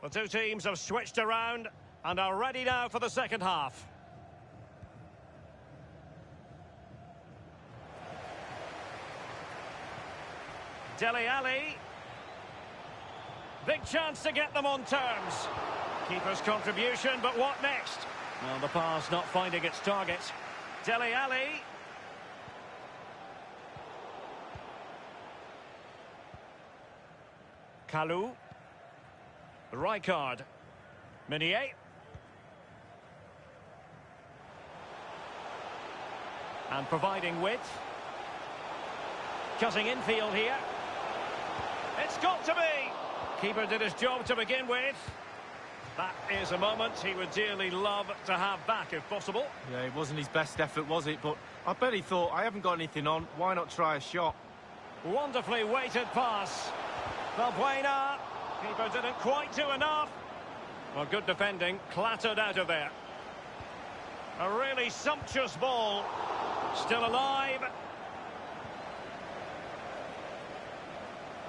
The two teams have switched around and are ready now for the second half. Dele Alli. Big chance to get them on terms. Keeper's contribution, but what next? Well, the pass not finding its target. Dele Alli. Kalou. Rijkaard. Meunier. And providing width. Cutting infield here. It's got to be! Keeper did his job to begin with. That is a moment he would dearly love to have back if possible. Yeah, it wasn't his best effort, was it? But I bet he thought, I haven't got anything on, why not try a shot? Wonderfully weighted pass. Valbuena. Keeper didn't quite do enough. Well, good defending, clattered out of there. A really sumptuous ball. Still alive.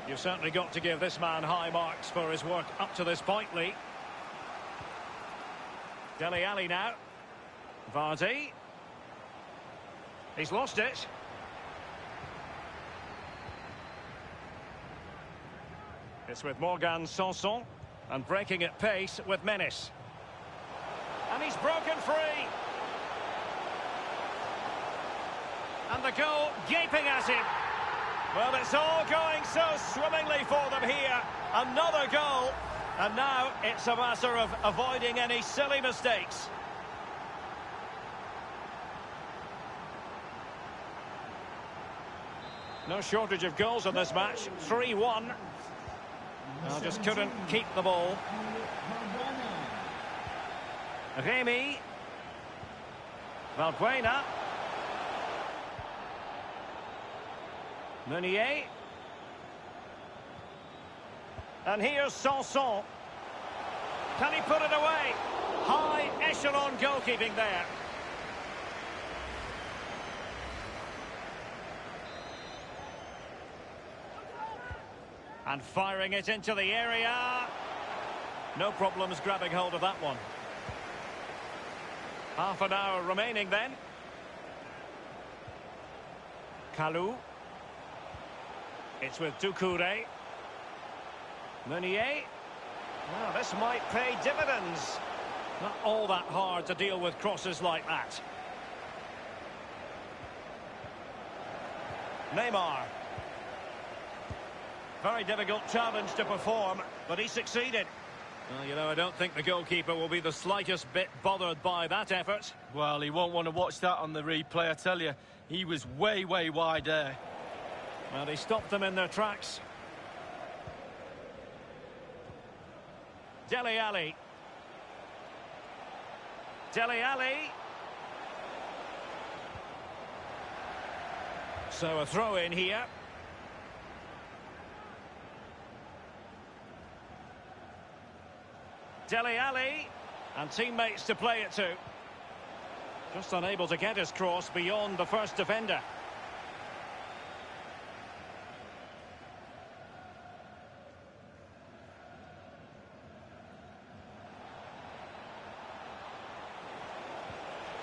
You've certainly got to give this man high marks for his work up to this point, Lee. Dele Alli now. Vardy. He's lost it. It's with Morgan Sanson. And breaking at pace with menace. And he's broken free. And the goal gaping at him. Well, it's all going so swimmingly for them here. Another goal. And now it's a matter of avoiding any silly mistakes. No shortage of goals in this match. 3-1. Well, just couldn't keep the ball. Remy. Valbuena. Meunier. And here's Sanson. Can he put it away? High echelon goalkeeping there. And firing it into the area. No problems grabbing hold of that one. Half an hour remaining then. Kalou. It's with Doucouré. Meunier. Well, this might pay dividends. Not all that hard to deal with crosses like that. Neymar. Very difficult challenge to perform, but he succeeded. Well, you know, I don't think the goalkeeper will be the slightest bit bothered by that effort. Well, he won't want to watch that on the replay, I tell you. He was way wide there. Well, he stopped them in their tracks. Dele Alli. Dele Alli. So a throw in here. Dele Alli. And teammates to play it to. Just unable to get his cross beyond the first defender.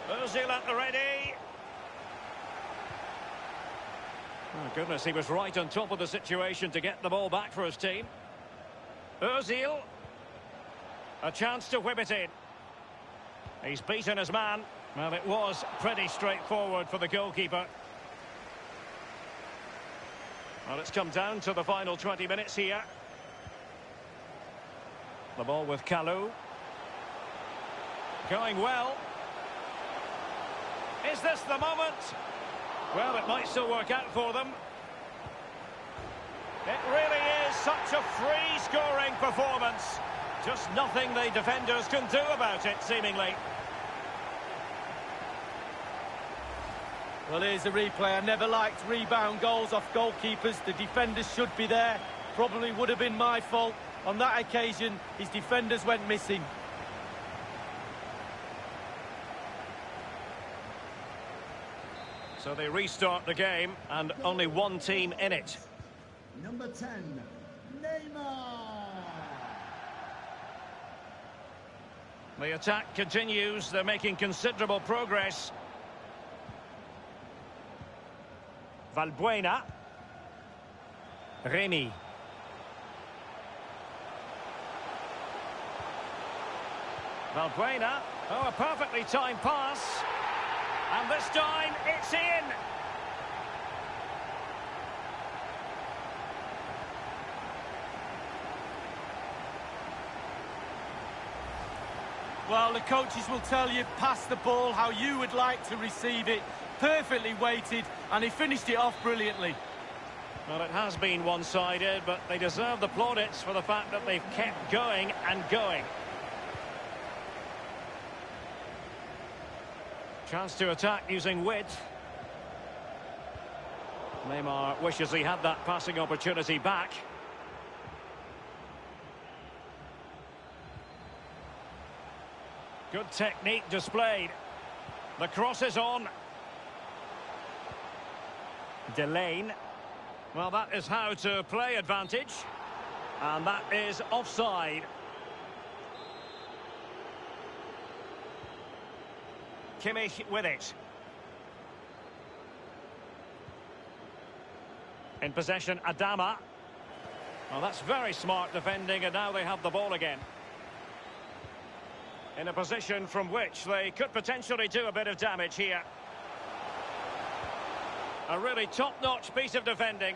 Ozil at the ready. Oh goodness, he was right on top of the situation to get the ball back for his team. Ozil. A chance to whip it in. He's beaten his man. Well, it was pretty straightforward for the goalkeeper. Well, it's come down to the final 20 minutes here. The ball with Kalou. Going well. Is this the moment? Well, it might still work out for them. It really is such a free-scoring performance. Just nothing the defenders can do about it, seemingly. Well, here's the replay. I never liked rebound goals off goalkeepers. The defenders should be there. Probably would have been my fault. On that occasion, his defenders went missing. So they restart the game, and only one team in it. Number 10, Neymar. The attack continues. They're making considerable progress. Valbuena. Remy. Valbuena. Oh, a perfectly timed pass. And this time, it's in. Well, the coaches will tell you, pass the ball how you would like to receive it. Perfectly weighted, and he finished it off brilliantly. Well, it has been one-sided, but they deserve the plaudits for the fact that they've kept going and going. Chance to attack using width. Neymar wishes he had that passing opportunity back. Good technique displayed. The cross is on. Delane. Well, that is how to play advantage. And that is offside. Kimmich with it. In possession, Adama. Well, that's very smart defending, and now they have the ball again. In a position from which they could potentially do a bit of damage here. A really top-notch piece of defending.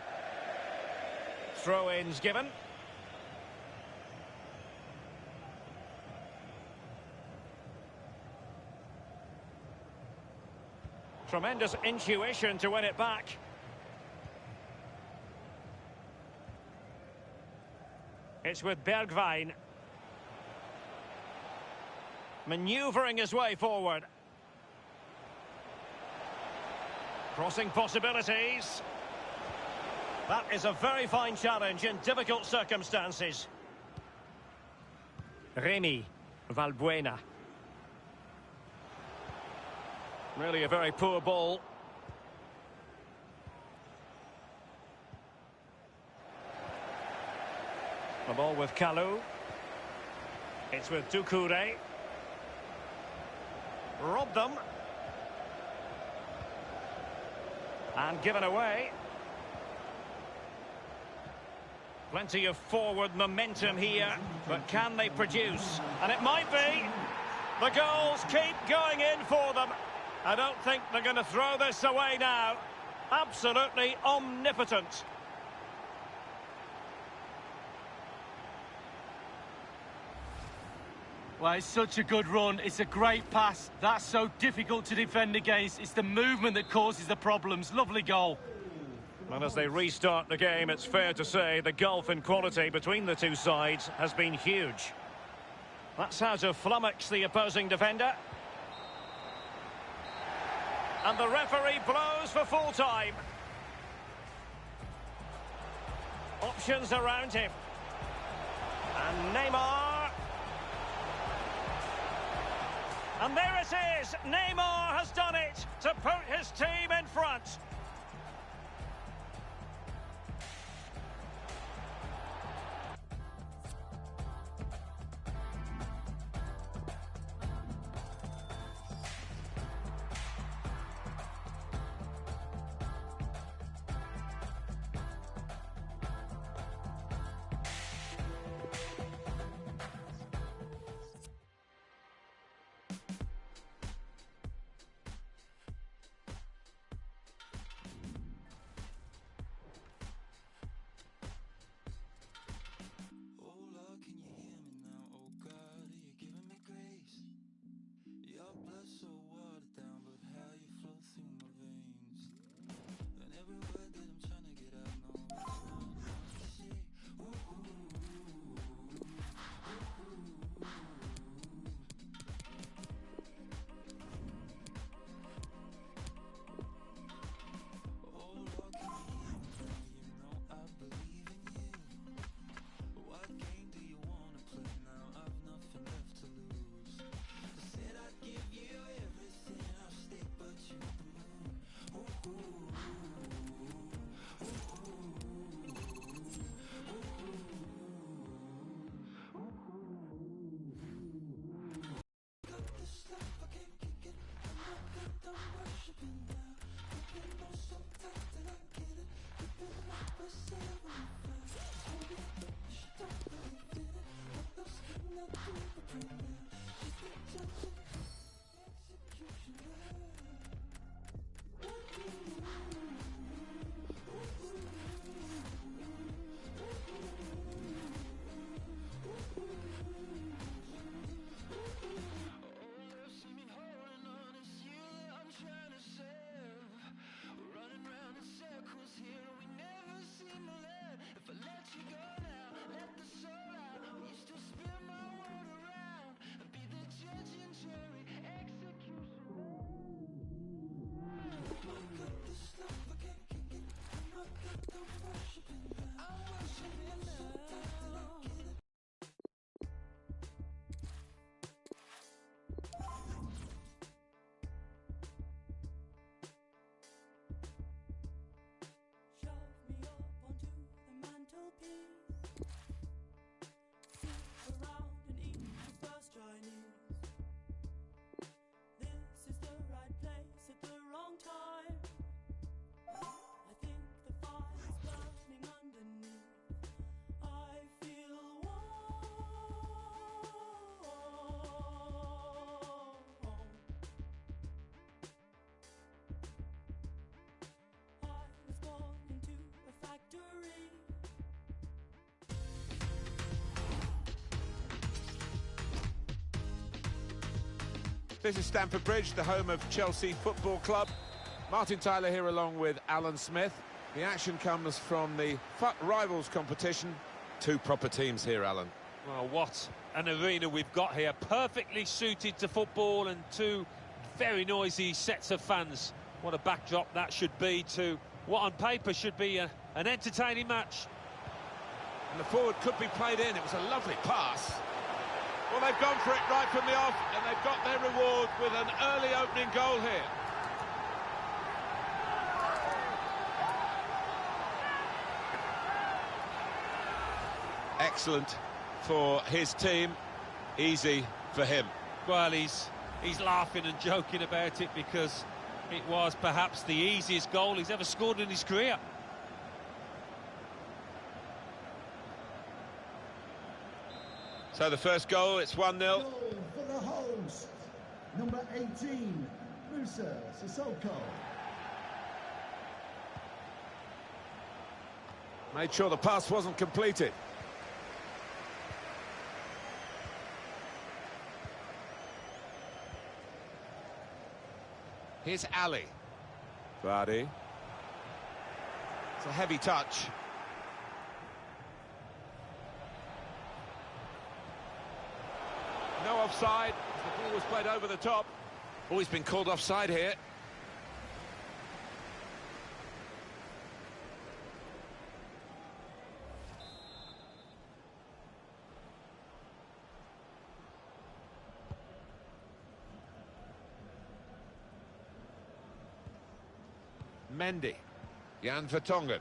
Throw-ins given. Tremendous intuition to win it back. It's with Bergwijn. Manoeuvring his way forward. Crossing possibilities. That is a very fine challenge in difficult circumstances. Remy. Valbuena. Really a very poor ball. The ball with Kalou. It's with Doucouré. Robbed them. And given away. Plenty of forward momentum here, but can they produce? And it might be. The goals keep going in for them. I don't think they're going to throw this away now. Absolutely omnipotent. Well, it's such a good run. It's a great pass. That's so difficult to defend against. It's the movement that causes the problems. Lovely goal. And as they restart the game, it's fair to say the gulf in quality between the two sides has been huge. That's how to flummox the opposing defender. And the referee blows for full time. Options around him. And Neymar. And there it is. Neymar has done it to put his team in front. This is Stamford Bridge, the home of Chelsea Football Club. Martin Tyler here along with Alan Smith. The action comes from the FUT Rivals competition. Two proper teams here, Alan. Well, what an arena we've got here. Perfectly suited to football and two very noisy sets of fans. What a backdrop that should be to what on paper should be an entertaining match. And the forward could be played in. It was a lovely pass. Well, they've gone for it right from the off, and they've got their reward with an early opening goal here. Excellent for his team, easy for him. Well, he's laughing and joking about it because it was perhaps the easiest goal he's ever scored in his career. So the first goal, it's 1-0. Goal for the host, number 18, Musa Sissoko. Made sure the pass wasn't completed. Here's Ali. Vardy. It's a heavy touch. No offside. The ball was played over the top. Oh, he's been called offside here. Mendy. Jan Vertonghen.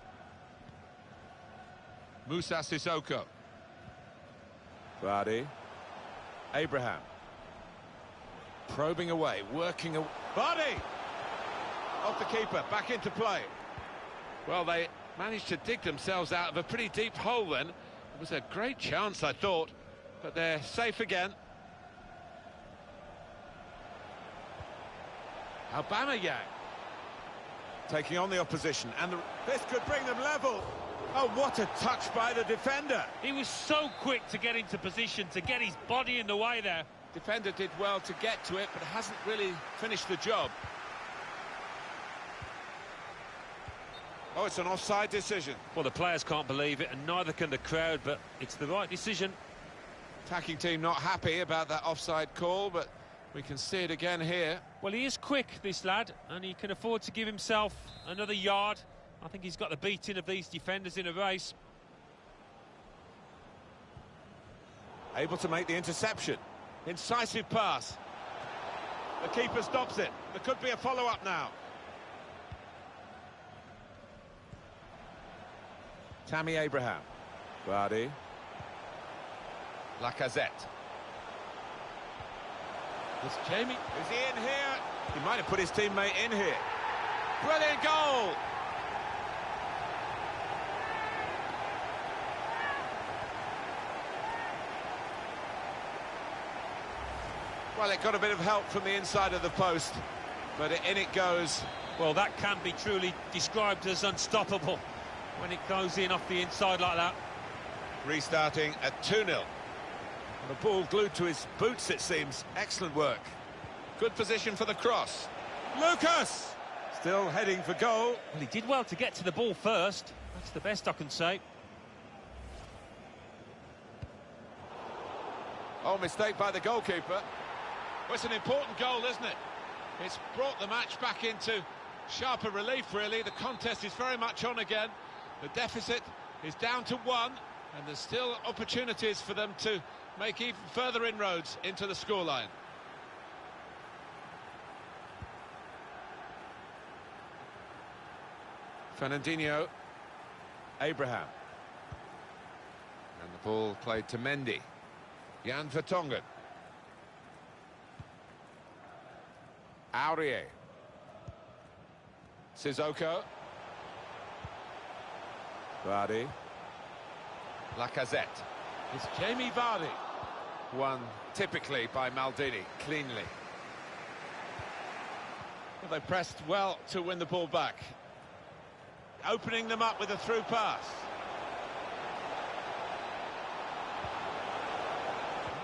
Musa Sissoko. Vardy. Abraham. Probing away, working away. Vardy! Off the keeper, back into play. Well, they managed to dig themselves out of a pretty deep hole then. It was a great chance, I thought, but they're safe again. Aubameyang. Taking on the opposition, and this could bring them level. Oh, what a touch by the defender. He was so quick to get into position, to get his body in the way there. Defender did well to get to it, but hasn't really finished the job. Oh, it's an offside decision. Well, the players can't believe it, and neither can the crowd, but it's the right decision. Attacking team not happy about that offside call, but we can see it again here. Well, he is quick, this lad, and he can afford to give himself another yard. I think he's got the beating of these defenders in a race. Able to make the interception. Incisive pass. The keeper stops it. There could be a follow-up now. Tammy Abraham. Vardy. Lacazette. It's Jamie. Is he in here? He might have put his teammate in here. Brilliant goal! Well, it got a bit of help from the inside of the post, but in it goes. Well, that can be truly described as unstoppable when it goes in off the inside like that. Restarting at 2-0. The ball glued to his boots, it seems. Excellent work. Good position for the cross. Lucas! Still heading for goal. Well, he did well to get to the ball first. That's the best I can say. Oh, mistake by the goalkeeper. Well, it's an important goal, isn't it? It's brought the match back into sharper relief, really. The contest is very much on again. The deficit is down to 1, and there's still opportunities for them to make even further inroads into the scoreline. Fernandinho, Abraham. And the ball played to Mendy. Jan Vertonghen. Aurier. Sissoko. Vardy. Lacazette. It's Jamie Vardy. Won typically by Maldini, cleanly. Well, they pressed well to win the ball back. Opening them up with a through pass.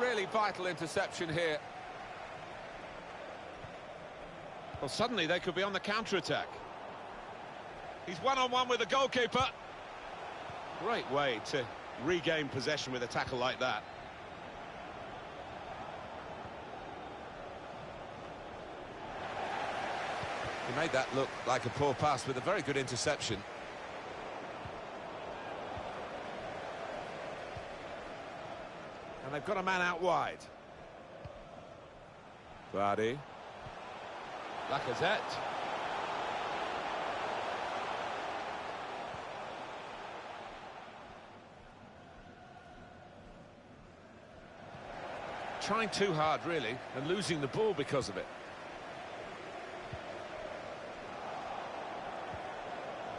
Really vital interception here. Well, suddenly they could be on the counter-attack. He's one-on-one with the goalkeeper. Great way to regain possession with a tackle like that. He made that look like a poor pass with a very good interception. And they've got a man out wide. Vardy. Lacazette. Trying too hard, really, and losing the ball because of it.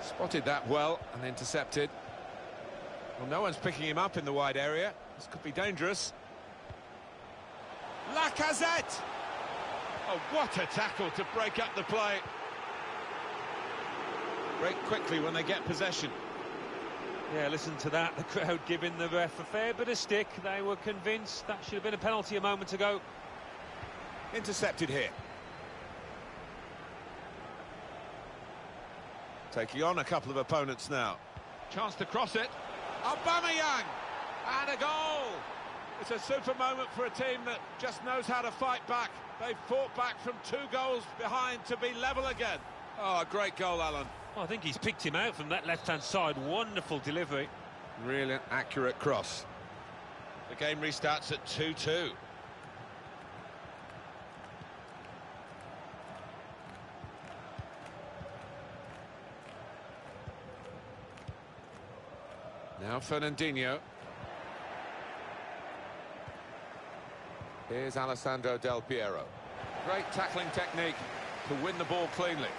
Spotted that well and intercepted. Well, no one's picking him up in the wide area. This could be dangerous. Lacazette! Oh, what a tackle to break up the play. Break quickly when they get possession. Yeah, listen to that. The crowd giving the ref a fair bit of stick. They were convinced that should have been a penalty a moment ago. Intercepted here. Taking on a couple of opponents now. Chance to cross it. Aubameyang! And a goal! It's a super moment for a team that just knows how to fight back. They've fought back from 2 goals behind to be level again. Oh, a great goal, Alan. Well, I think he's picked him out from that left-hand side. Wonderful delivery. Really accurate cross. The game restarts at 2-2. Now Fernandinho. Here's Alessandro Del Piero. Great tackling technique to win the ball cleanly.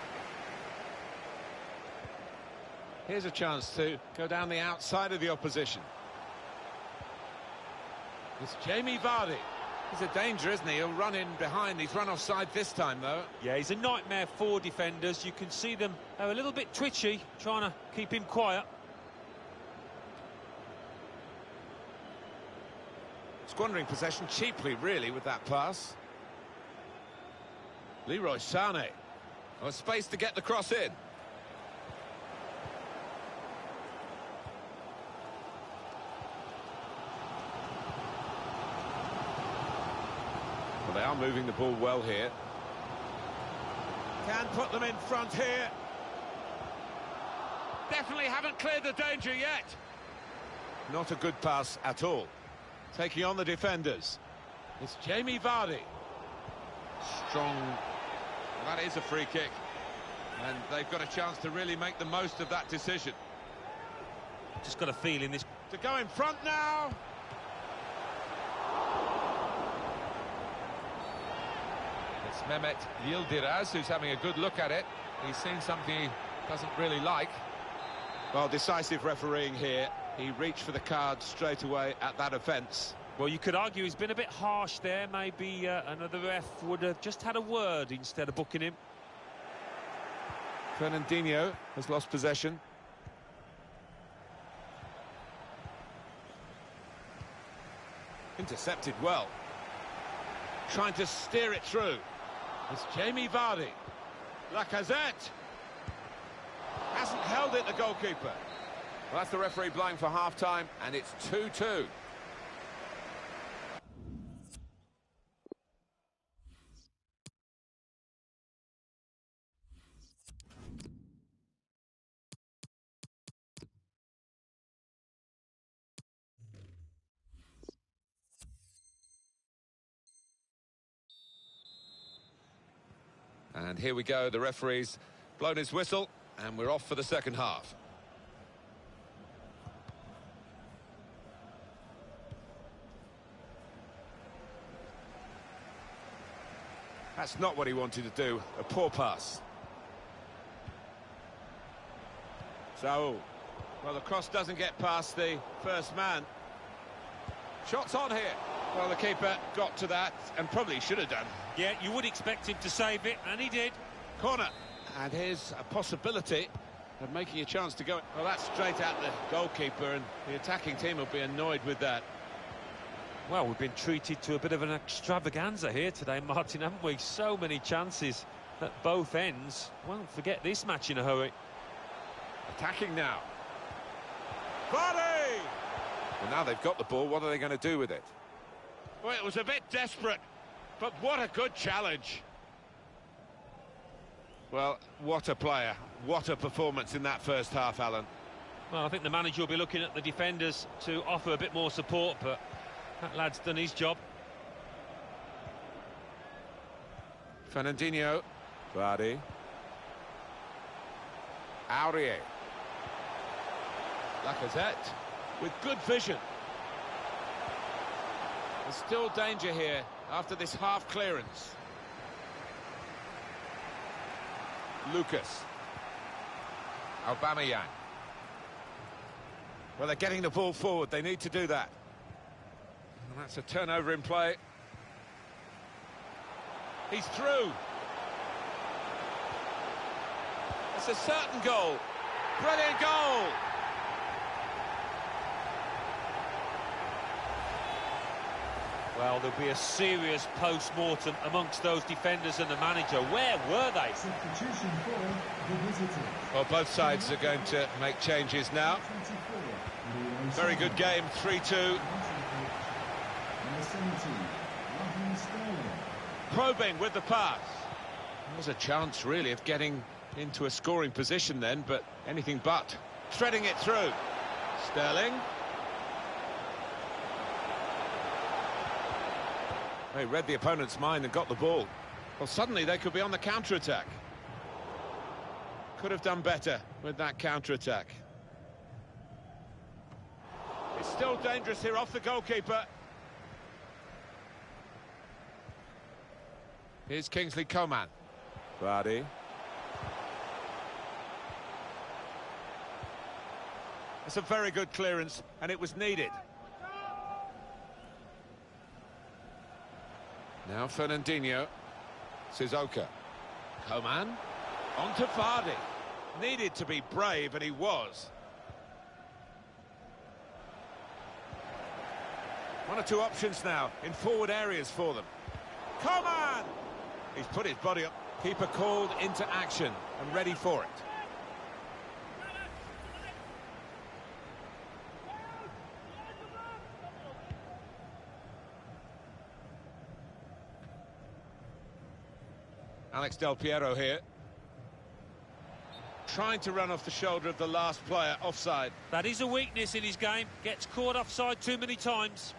Here's a chance to go down the outside of the opposition. It's Jamie Vardy. He's a danger, isn't he? He'll run in behind. He's run offside this time, though. Yeah, he's a nightmare for defenders. You can see them, they're a little bit twitchy, trying to keep him quiet. Squandering possession cheaply, really, with that pass. Leroy Sané. Oh, space to get the cross in. Well, they are moving the ball well here. Can put them in front here. Definitely haven't cleared the danger yet. Not a good pass at all. Taking on the defenders. It's Jamie Vardy. Strong. That is a free kick. And they've got a chance to really make the most of that decision. Just got a feeling this... To go in front now. It's Mehmet Yildiraz who's having a good look at it. He's seen something he doesn't really like. Well, decisive refereeing here. he reached for the card straight away at that offence. Well, you could argue he's been a bit harsh there. Maybe another ref would have just had a word instead of booking him. Fernandinho has lost possession. Intercepted well. Trying to steer it through. It's Jamie Vardy. Lacazette. Hasn't held it, the goalkeeper. Well, that's the referee blowing for half-time, and it's 2-2. And here we go, the referee's blown his whistle, and we're off for the second half. That's not what he wanted to do. A poor pass. So, well, the cross doesn't get past the first man. Shots on here. Well, the keeper got to that and probably should have done. Yeah, you would expect him to save it, and he did. Corner. And here's a possibility of making a chance to go. Well, that's straight at the goalkeeper, and the attacking team will be annoyed with that. Well, we've been treated to a bit of an extravaganza here today, Martin, haven't we? So many chances at both ends. Won't forget this match in a hurry. Attacking now. Body! Well, now they've got the ball, what are they going to do with it? Well, it was a bit desperate, but what a good challenge. Well, what a player. What a performance in that first half, Alan. Well, I think the manager will be looking at the defenders to offer a bit more support, but that lad's done his job. Fernandinho. Vardy. Aurier. Lacazette with good vision. There's still danger here after this half clearance. Lucas. Aubameyang. Well, they're getting the ball forward. They need to do that. And that's a turnover in play. He's through. It's a certain goal. Brilliant goal. Well, there'll be a serious post-mortem amongst those defenders and the manager. Where were they? Substitution for the visitors. Well, both sides are going to make changes now. 24. Very good game, 3-2. Number 17, Raheem Sterling. Probing with the pass. There's a chance, really, of getting into a scoring position then, but anything but. Threading it through. Sterling. They read the opponent's mind and got the ball. Well, suddenly they could be on the counter-attack. Could have done better with that counter-attack. It's still dangerous here off the goalkeeper. Here's Kingsley Coman. Vardy. It's a very good clearance, and it was needed. Now Fernandinho. Sissoko. Coman. On to Vardy. Needed to be brave, and he was. One or two options now in forward areas for them. Coman! He's put his body up. Keeper called into action and ready for it. Alex Del Piero here. Trying to run off the shoulder of the last player, offside. That is a weakness in his game. Gets caught offside too many times.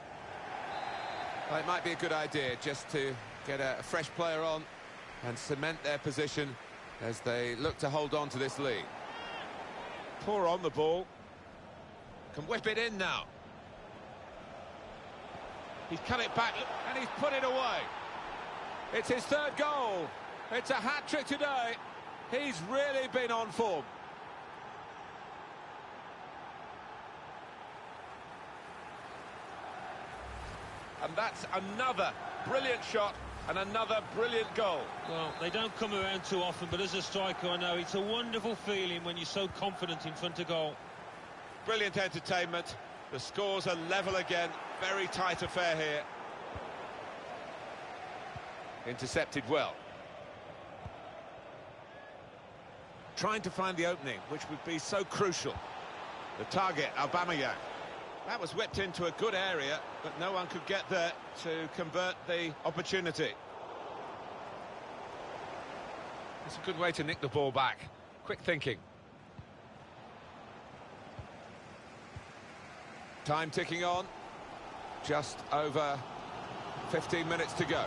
Well, it might be a good idea just to get a fresh player on and cement their position as they look to hold on to this lead. Poor on the ball. Can whip it in now. He's cut it back and he's put it away. It's his third goal. It's a hat-trick today. He's really been on form. and that's another brilliant shot and another brilliant goal. Well, they don't come around too often, but as a striker, I know it's a wonderful feeling when you're so confident in front of goal. Brilliant entertainment. The scores are level again. Very tight affair here. Intercepted well. Trying to find the opening, which would be so crucial. The target, Aubameyang. That was whipped into a good area, but no one could get there to convert the opportunity. It's a good way to nick the ball back. Quick thinking. Time ticking on. Just over 15 minutes to go.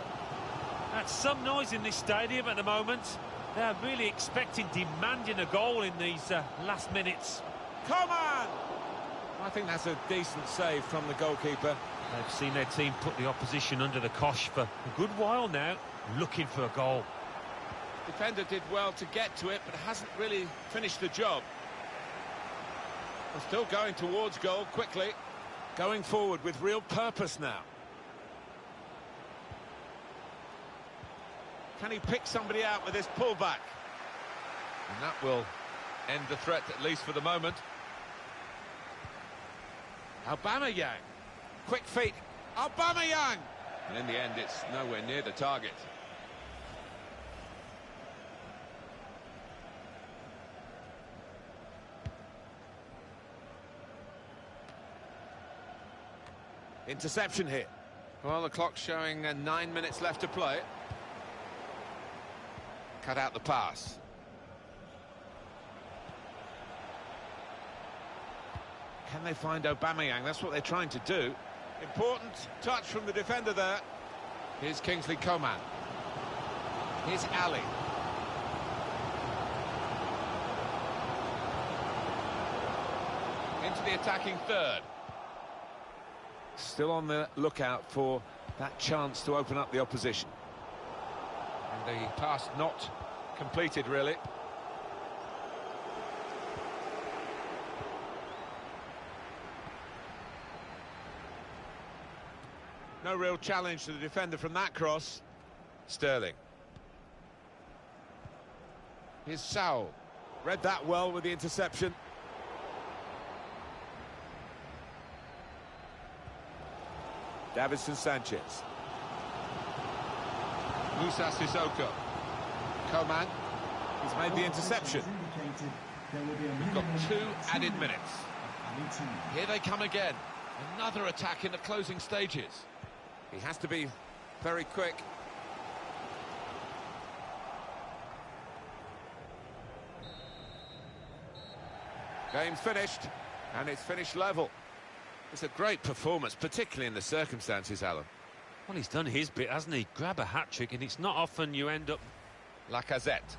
That's some noise in this stadium at the moment. They're really expecting, demanding a goal in these last minutes. Come on! I think that's a decent save from the goalkeeper. They've seen their team put the opposition under the cosh for a good while now, looking for a goal. Defender did well to get to it, but hasn't really finished the job. They're still going towards goal quickly. Going forward with real purpose now. Can he pick somebody out with this pullback? And that will end the threat, at least for the moment. Aubameyang. Quick feet. Aubameyang! And in the end, it's nowhere near the target. Interception here. Well, the clock's showing 9 minutes left to play. Cut out the pass. Can they find Aubameyang? That's what they're trying to do. Important touch from the defender there. Here's Kingsley Coman. Here's Ali. Into the attacking third. Still on the lookout for that chance to open up the opposition. And the pass not completed, really. No real challenge to the defender from that cross. Sterling. Here's Saul. Read that well with the interception. Davinson Sanchez. Musa Sissoko. Coman. He's made the interception. We've got 2 added minutes. Here they come again. Another attack in the closing stages. He has to be very quick. Game finished, and it's finished level. It's a great performance, particularly in the circumstances, Alan. Well, he's done his bit, hasn't he? Grab a hat-trick, and it's not often you end up... Lacazette.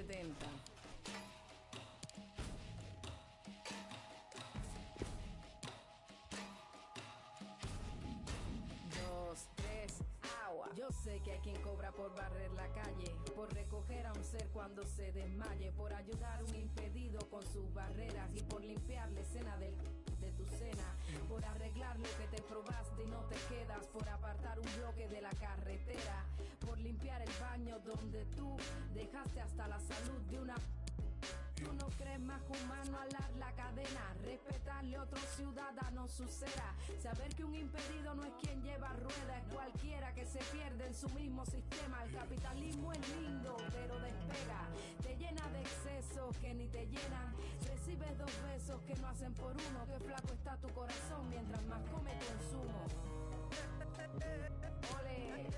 70. Dos, tres, agua. Yo sé que hay quien cobra por barrer la calle, por recoger a un ser cuando se desmaye, por ayudar a un impedido con sus barreras y por limpiar la escena de tu cena, por arreglar lo que te probaste y no te quedas, por apartar un bloque de la carretera, por limpiar el baño donde tú dejaste hasta la salud de una... Tú no crees más humano alar la cadena, respetarle a otro ciudadano su cera, saber que un impedido no es quien lleva ruedas, es cualquiera que se pierde en su mismo sistema. El capitalismo es lindo, pero despega, te llena de excesos que ni te llenan, recibes 2 besos que no hacen por uno, que flaco está tu corazón mientras más come consumo. Ole.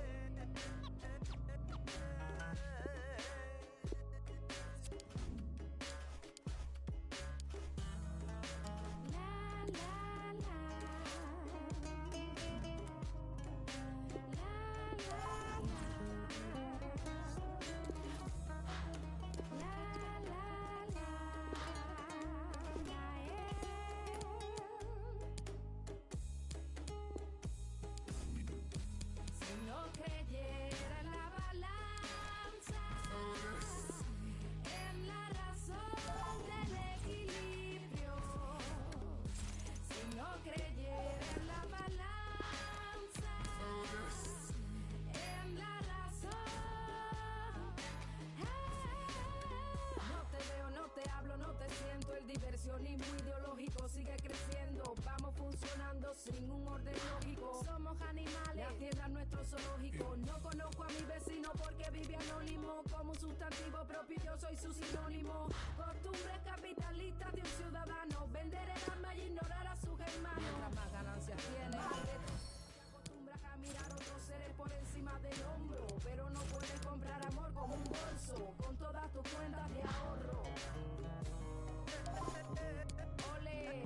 Diversionismo ideológico sigue creciendo, vamos funcionando sin un orden lógico. Somos animales, la tierra es nuestro zoológico. No conozco a mi vecino porque vive anónimo. Como un sustantivo propio yo soy su sinónimo. Costumbres capitalistas de un ciudadano, vender el alma y ignorar a sus hermanos. Mientras más ganancias tiene, acostumbras a mirar otros seres por encima del hombro, pero no puedes comprar amor con un bolso, con todas tus cuentas de ahorro. Ole.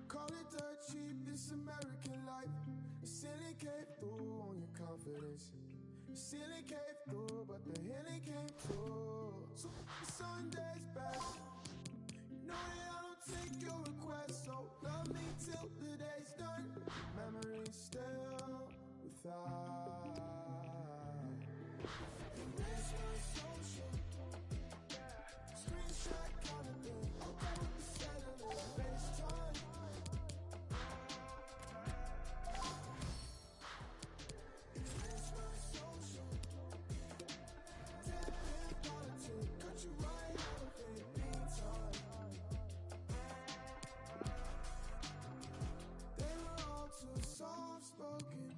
Call it dirt cheap, this American life. The ceiling came through on your confidence. The ceiling came through, but the healing came through. So Sunday's best. You know that I don't take your request, so love me till the day's done. Memories still without. Erase my social. Screenshot kind of thing. Okay with the cellular FaceTime. Erase my social. Dead in politics. Cut you right out of it. Meantime. They were all too soft-spoken.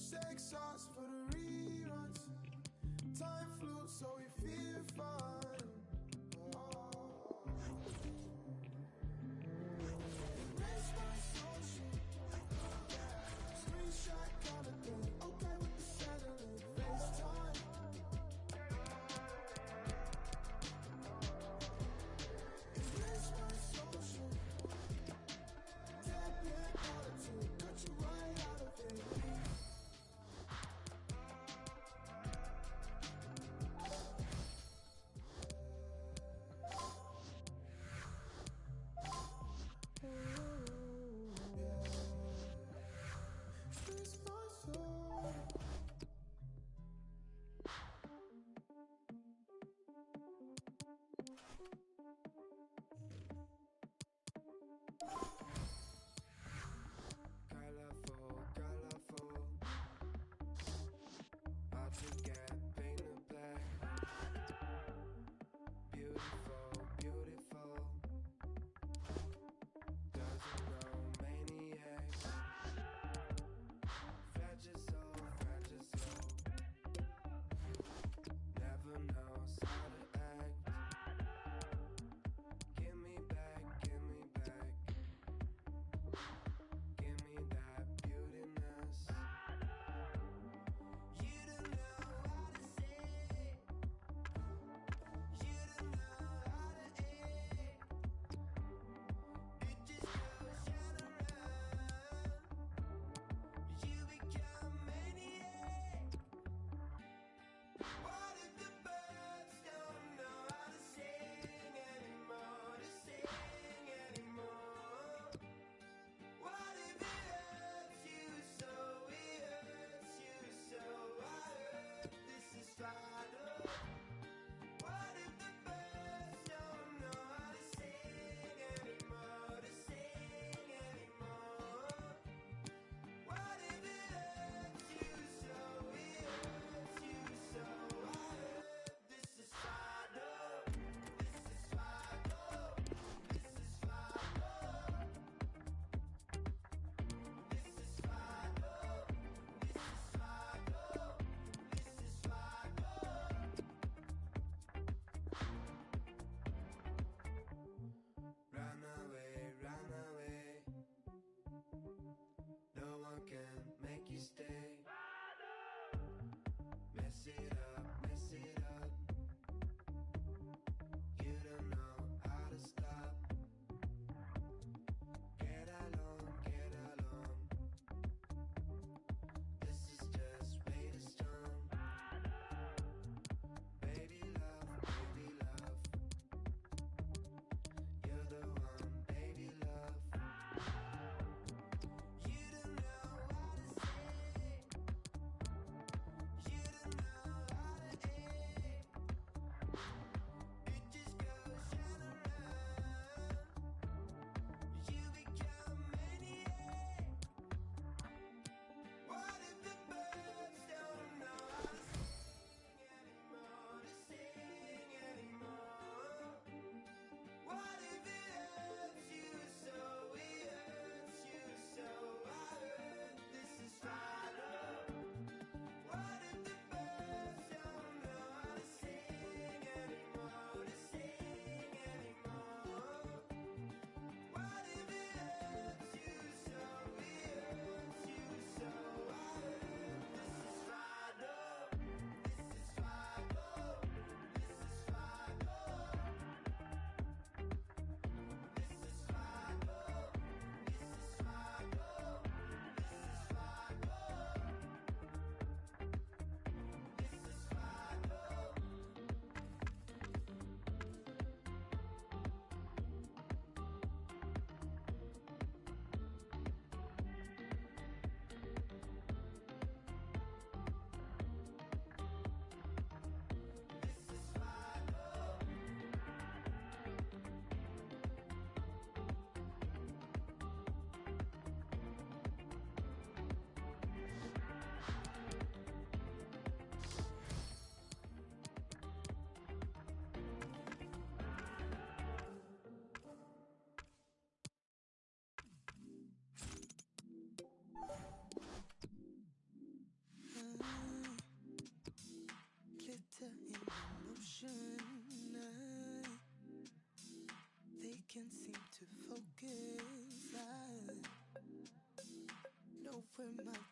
shake sauce for the reruns. Time flew, so we feel fine. Erase my social. Screenshot kind of thing. Okay with the settling. FaceTime. Erase my social. Tablet attitude. Cut you right out of it.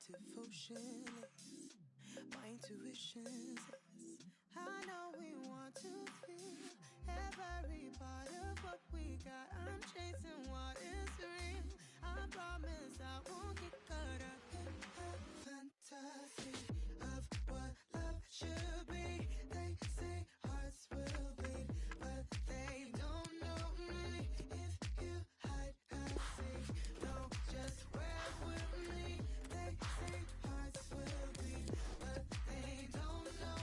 devotion is. My intuition says I know we want to feel every part of what we got. I'm chasing what is real. I promise I won't get caught up in a fantasy of what love should be. They say hearts will bleed, but they don't know me. If you hide, I see. No, just wear with me. They say hearts will bleed, but they don't know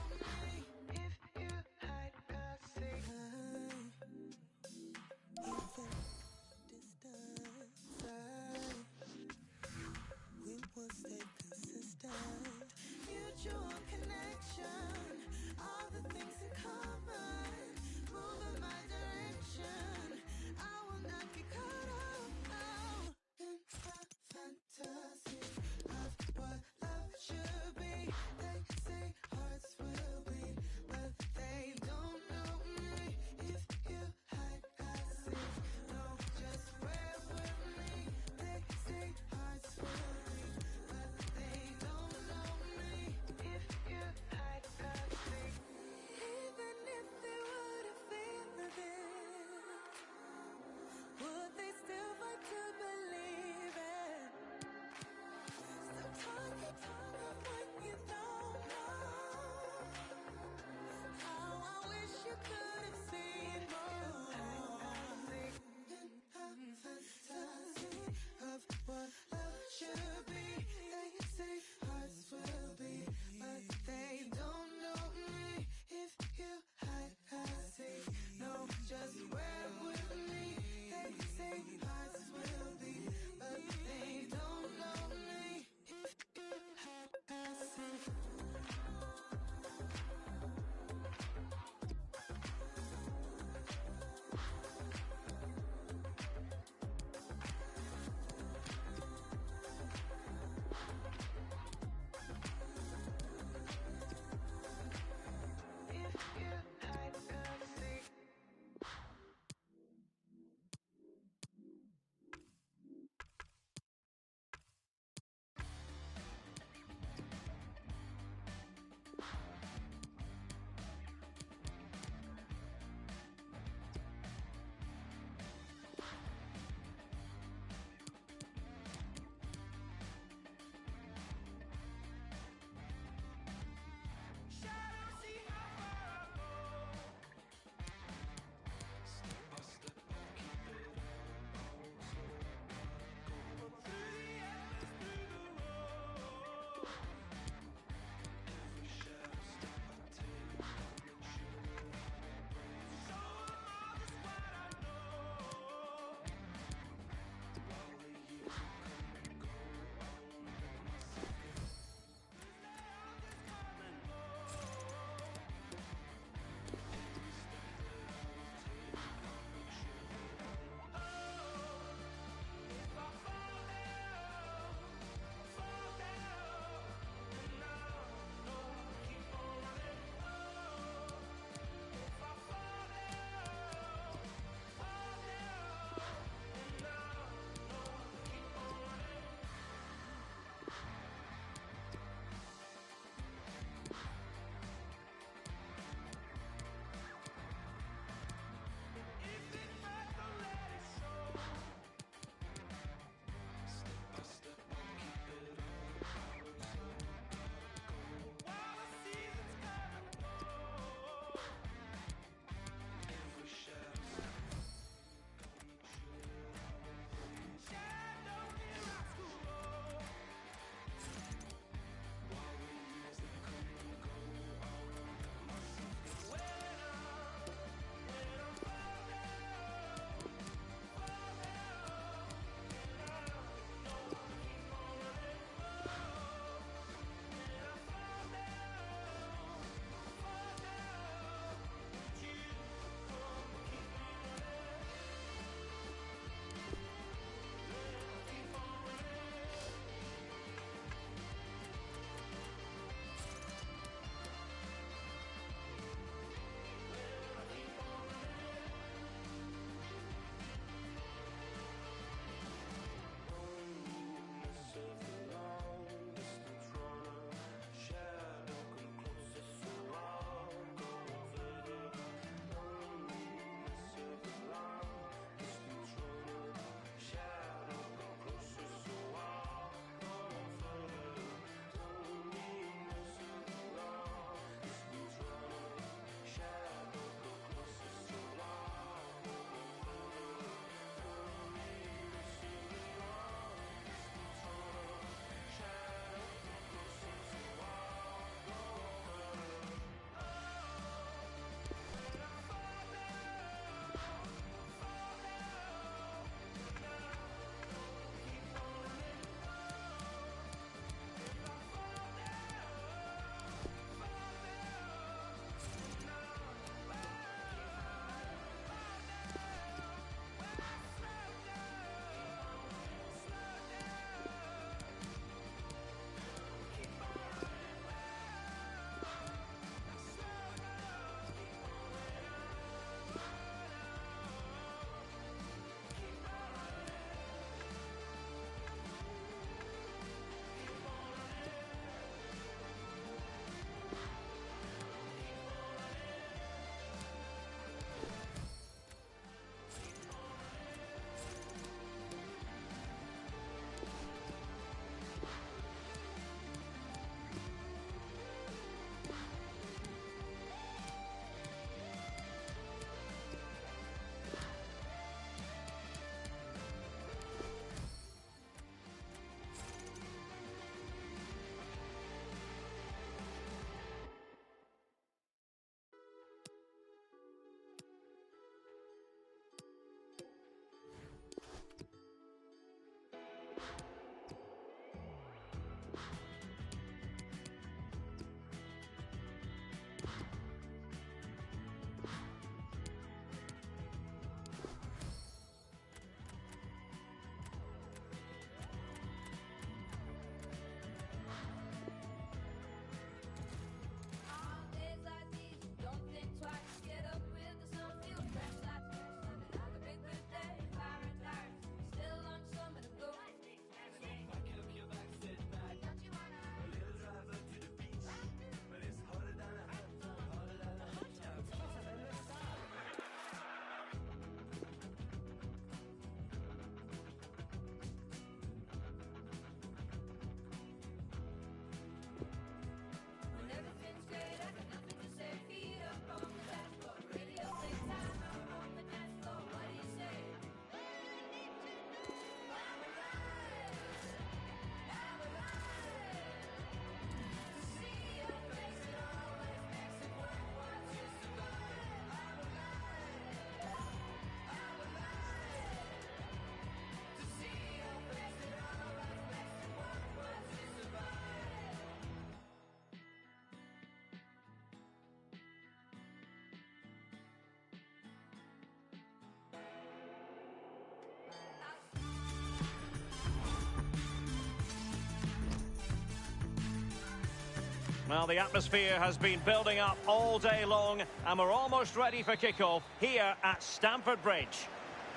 Well, the atmosphere has been building up all day long, and we're almost ready for kickoff here at Stamford Bridge.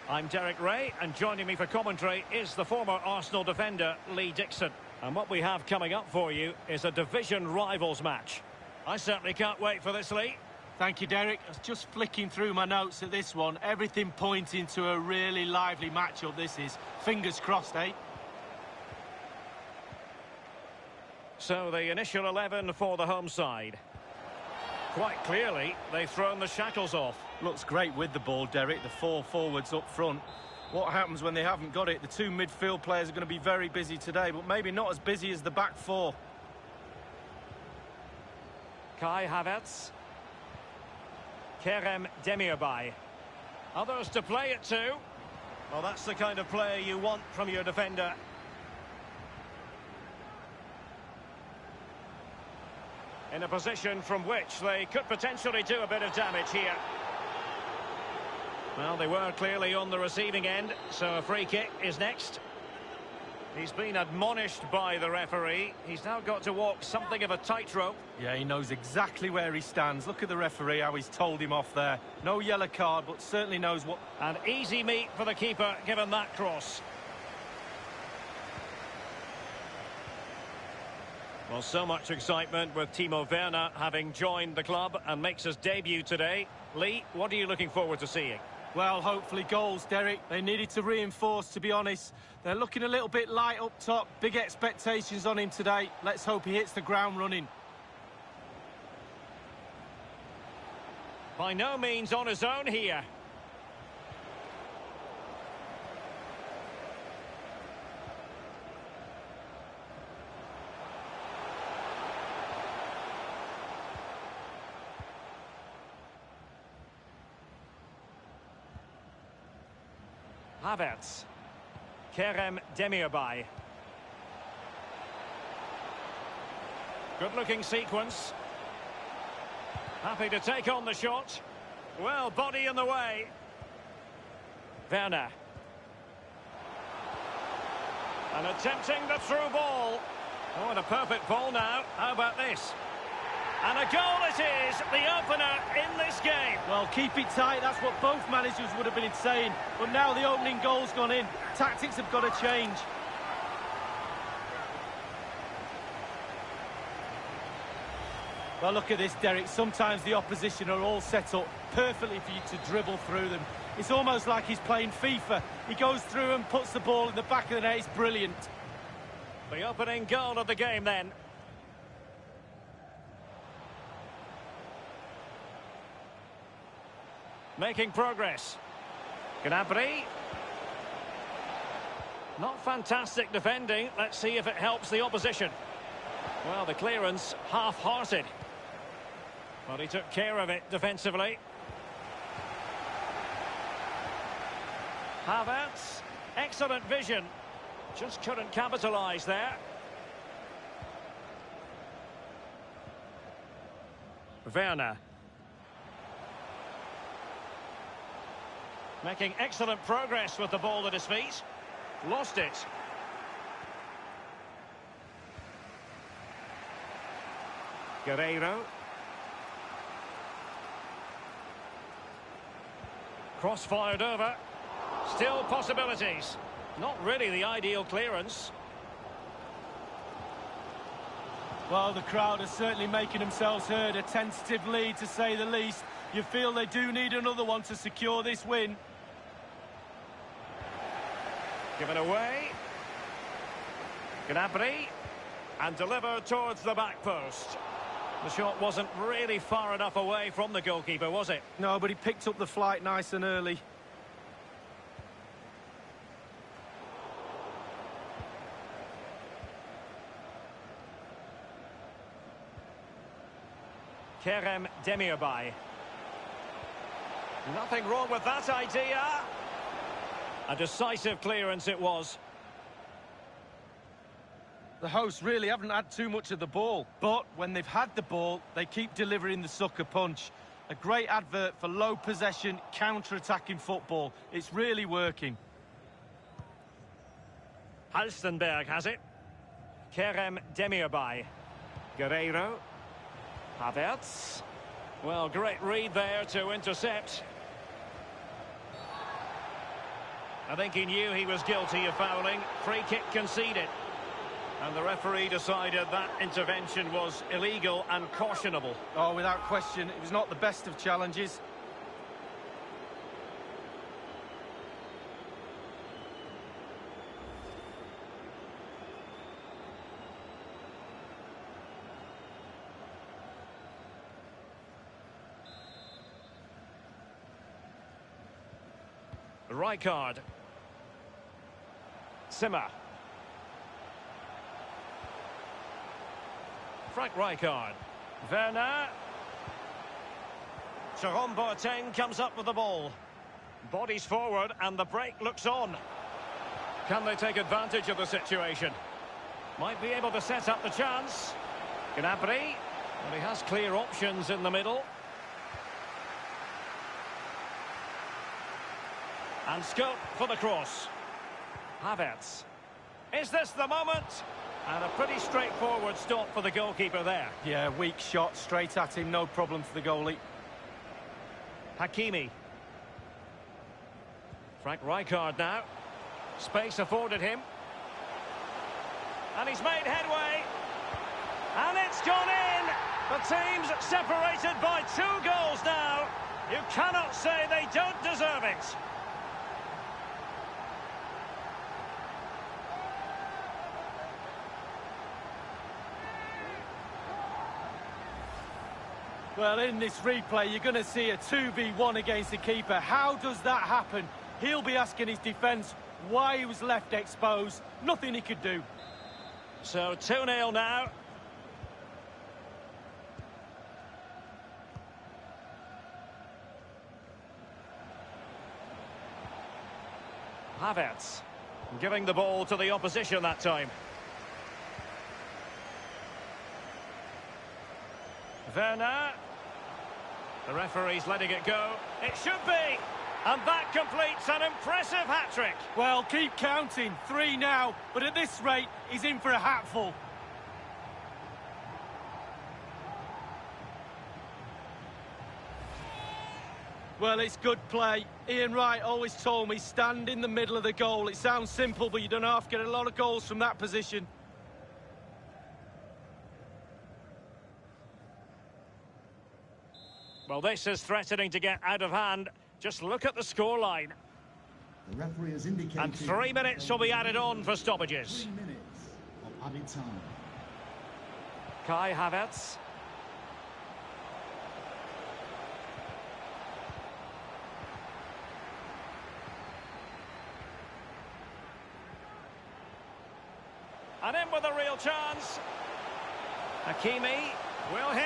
I'm Derek Ray, and joining me for commentary is the former Arsenal defender, Lee Dixon. And what we have coming up for you is a division rivals match. I certainly can't wait for this, Lee. Thank you, Derek. I was just flicking through my notes at this one. Everything pointing to a really lively matchup this is. Fingers crossed, eh? So the initial 11 for the home side. Quite clearly, they've thrown the shackles off. Looks great with the ball, Derek. The four forwards up front. What happens when they haven't got it? The two midfield players are going to be very busy today, but maybe not as busy as the back four. Kai Havertz. Kerem Demirbay. Others to play it to. Well, that's the kind of player you want from your defender. In a position from which they could potentially do a bit of damage here. Well, they were clearly on the receiving end, so a free kick is next. He's been admonished by the referee. He's now got to walk something of a tightrope. Yeah, he knows exactly where he stands. Look at the referee, how he's told him off there. No yellow card, but certainly knows what... An easy meet for the keeper, given that cross. Well, so much excitement with Timo Werner having joined the club and makes his debut today. Lee, what are you looking forward to seeing? Well, hopefully goals, Derek. They needed to reinforce, to be honest. They're looking a little bit light up top. Big expectations on him today. Let's hope he hits the ground running. By no means on his own here. Havertz. Kerem Demirbay. Good-looking sequence. Happy to take on the shot. Well, body in the way. Werner. And attempting the through ball. Oh, and a perfect ball now. How about this? And a goal it is, the opener in this game. Well, keep it tight, that's what both managers would have been saying. But now the opening goal's gone in. Tactics have got to change. Well, look at this, Derek. Sometimes the opposition are all set up perfectly for you to dribble through them. It's almost like he's playing FIFA. He goes through and puts the ball in the back of the net. It's brilliant. The opening goal of the game then. Making progress. Gnabry. Not fantastic defending. Let's see if it helps the opposition. Well, the clearance half-hearted. But he took care of it defensively. Havertz. Excellent vision. Just couldn't capitalise there. Werner. Making excellent progress with the ball at his feet. Lost it. Guerreiro. Cross fired over. Still possibilities. Not really the ideal clearance. Well, the crowd are certainly making themselves heard. A tentative lead, to say the least. You feel they do need another one to secure this win. Given away. Gnabry. And delivered towards the back post. The shot wasn't really far enough away from the goalkeeper, was it? No, but he picked up the flight nice and early. Kerem Demirbay. Nothing wrong with that idea. A decisive clearance it was. The hosts really haven't had too much of the ball, but when they've had the ball, they keep delivering the sucker punch. A great advert for low possession, counter-attacking football. It's really working. Halstenberg has it. Kerem Demirbay. Guerreiro. Havertz. Well, great read there to intercept. I think he knew he was guilty of fouling. Free kick conceded. And the referee decided that intervention was illegal and cautionable. Oh, without question, it was not the best of challenges. Rijkaard. Simmer. Frank Rijkaard. Werner. Jerome Boateng comes up with the ball. Bodies forward and the break looks on. Can they take advantage of the situation? Might be able to set up the chance. Gnabry. Well, he has clear options in the middle. And scope for the cross. Havertz. Is this the moment? And a pretty straightforward stop for the goalkeeper there. Yeah, weak shot, straight at him, no problem for the goalie. Hakimi. Frank Rijkaard now. Space afforded him. And he's made headway. And it's gone in! The team's separated by 2 goals now. You cannot say they don't deserve it. Well, in this replay, you're going to see a 2v1 against the keeper. How does that happen? He'll be asking his defence why he was left exposed. Nothing he could do. So 2-0 now. Havertz giving the ball to the opposition that time. Werner. The referee's letting it go. It should be. And that completes an impressive hat-trick. Well, keep counting. 3 now. But at this rate, he's in for a hatful. Well, it's good play. Ian Wright always told me, stand in the middle of the goal. It sounds simple, but you don't have to get a lot of goals from that position. Well, this is threatening to get out of hand. Just look at the scoreline. The referee has indicated... And 3 minutes will be added on for stoppages. 3 minutes of added time. Kai Havertz. And in with a real chance. Hakimi. Will he?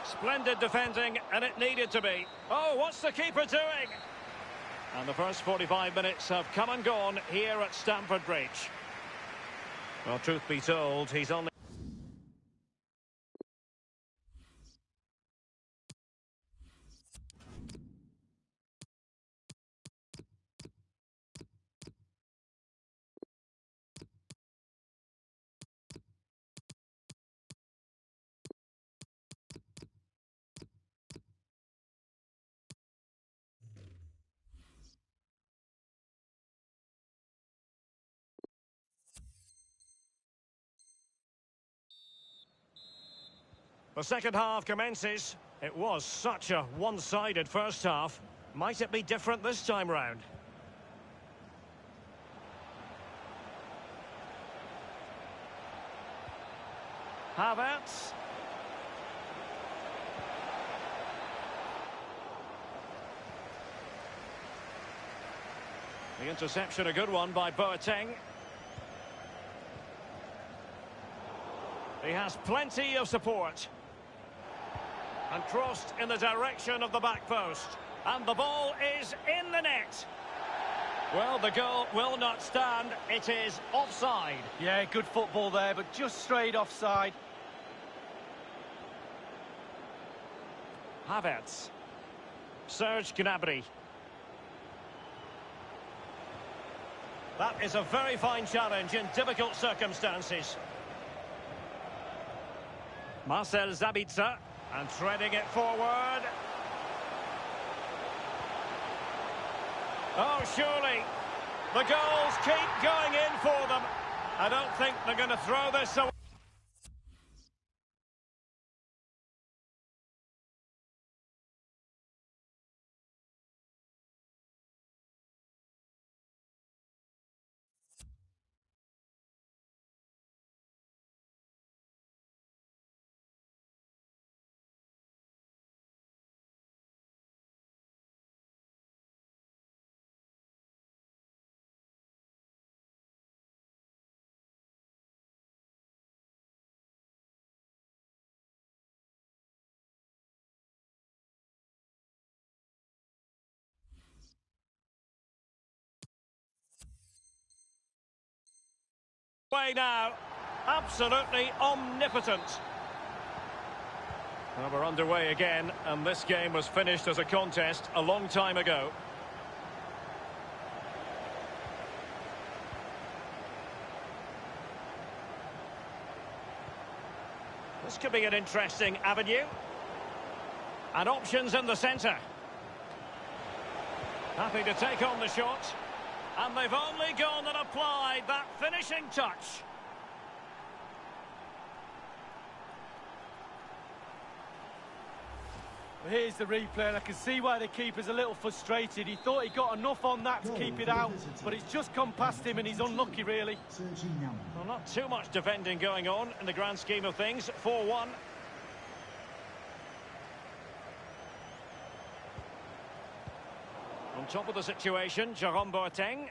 Splendid defending, and it needed to be. Oh, what's the keeper doing? And the first 45 minutes have come and gone here at Stamford Bridge. Well, truth be told, he's only... The second half commences. It was such a one-sided first half. Might it be different this time round? Havertz. The interception, a good one by Boateng. He has plenty of support. And crossed in the direction of the back post. And the ball is in the net. Well, the goal will not stand. It is offside. Yeah, good football there, but just straight offside. Havertz. Serge Gnabry. That is a very fine challenge in difficult circumstances. Marcel Sabitzer, and threading it forward. Oh, surely the goals keep going in for them. I don't think they're going to throw this away. Way now, absolutely omnipotent. Well, we're underway again, and this game was finished as a contest a long time ago. This could be an interesting avenue. And options in the centre. Happy to take on the shot. And they've only gone and applied that finishing touch. Here's the replay, and I can see why the keeper's a little frustrated. He thought he got enough on that to keep it out, but it's just come past him and he's unlucky, really. Well, not too much defending going on in the grand scheme of things. 4-1. On top of the situation, Jerome Boateng.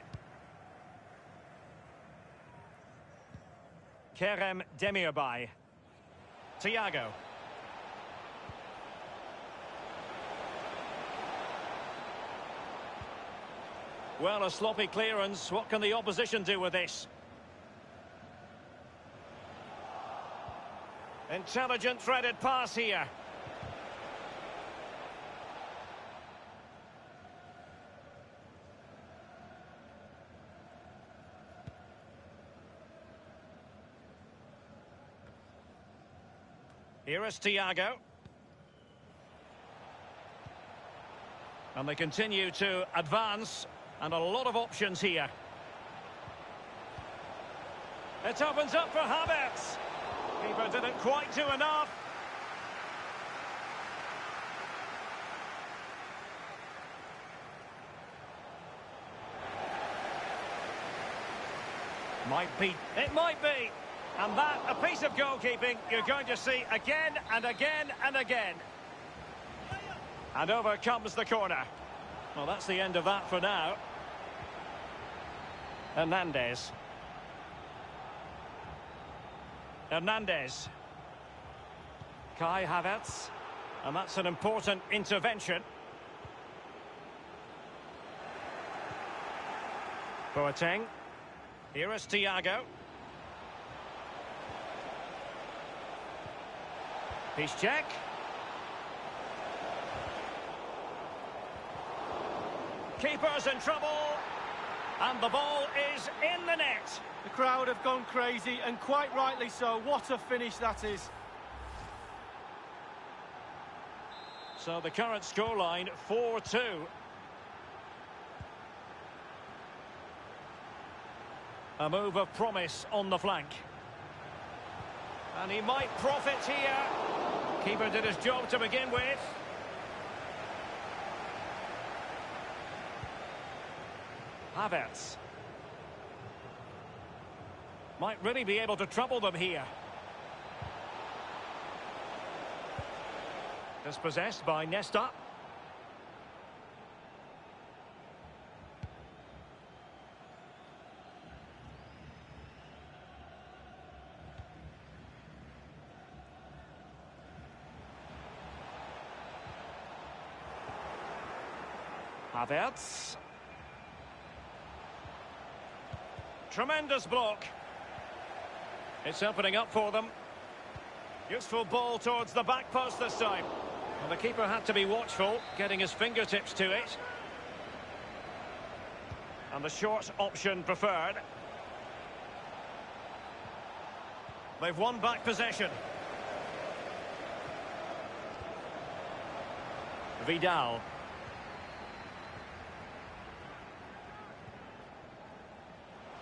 Kerem Demirbay. Thiago. Well, a sloppy clearance. What can the opposition do with this? Intelligent threaded pass here. Here is Thiago. And they continue to advance, and a lot of options here. It opens up for Havertz. Keeper didn't quite do enough. It might be. And that, a piece of goalkeeping you're going to see again and again and again. And over comes the corner. Well, that's the end of that for now. Hernandez. Kai Havertz. And that's an important intervention. Boateng. Here is Thiago. Piszczek. Keeper's in trouble. And the ball is in the net. The crowd have gone crazy, and quite rightly so. What a finish that is. So the current scoreline, 4-2. A move of promise on the flank. And he might profit here. Keeper did his job to begin with. Havertz. Might really be able to trouble them here. Dispossessed by Nesta. Havertz. Tremendous block. It's opening up for them. Useful ball towards the back post this time. Well, the keeper had to be watchful, getting his fingertips to it. And the short option preferred. They've won back possession. Vidal.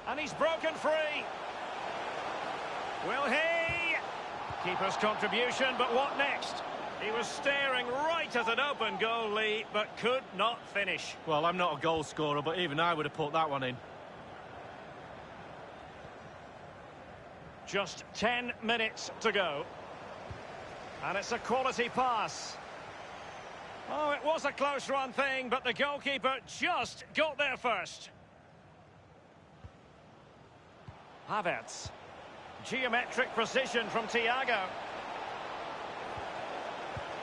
And he's broken free. Will he? Keeper's contribution, but what next? He was staring right at an open goalie, but could not finish. Well, I'm not a goal scorer, but even I would have put that one in. Just 10 minutes to go. And it's a quality pass. Oh, it was a close run thing, but the goalkeeper just got there first. Havertz. Geometric precision from Thiago.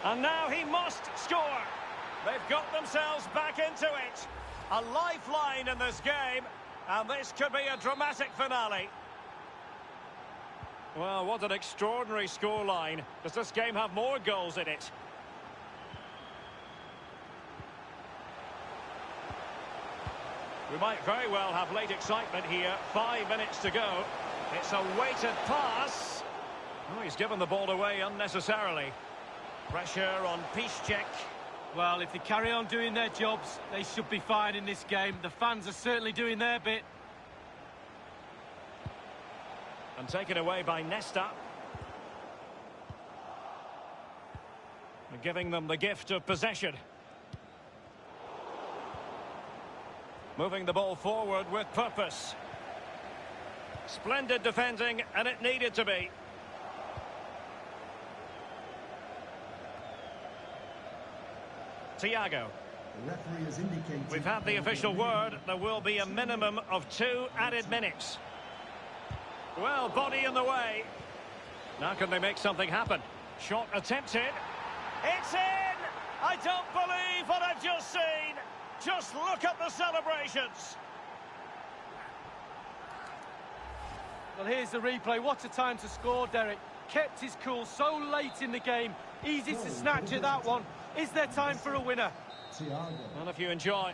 And now he must score. They've got themselves back into it. A lifeline in this game, and this could be a dramatic finale. Well, what an extraordinary scoreline. Does this game have more goals in it? We might very well have late excitement here. 5 minutes to go. It's a weighted pass. Oh, he's given the ball away unnecessarily. Pressure on Piszczek. Well, if they carry on doing their jobs, they should be fine in this game. The fans are certainly doing their bit. And taken away by Nesta. Giving them the gift of possession. Moving the ball forward with purpose. Splendid defending, and it needed to be. Thiago. The referee has indicated... We've had the official word. There will be a minimum of 2 added minutes. Well, body in the way. Now can they make something happen? Shot attempted. It's in! I don't believe what I've just seen. Just look at the celebrations. Well, here's the replay. What a time to score, Derek. Kept his cool so late in the game. Easy to snatch at that one. Is there time for a winner? Well, if you enjoy.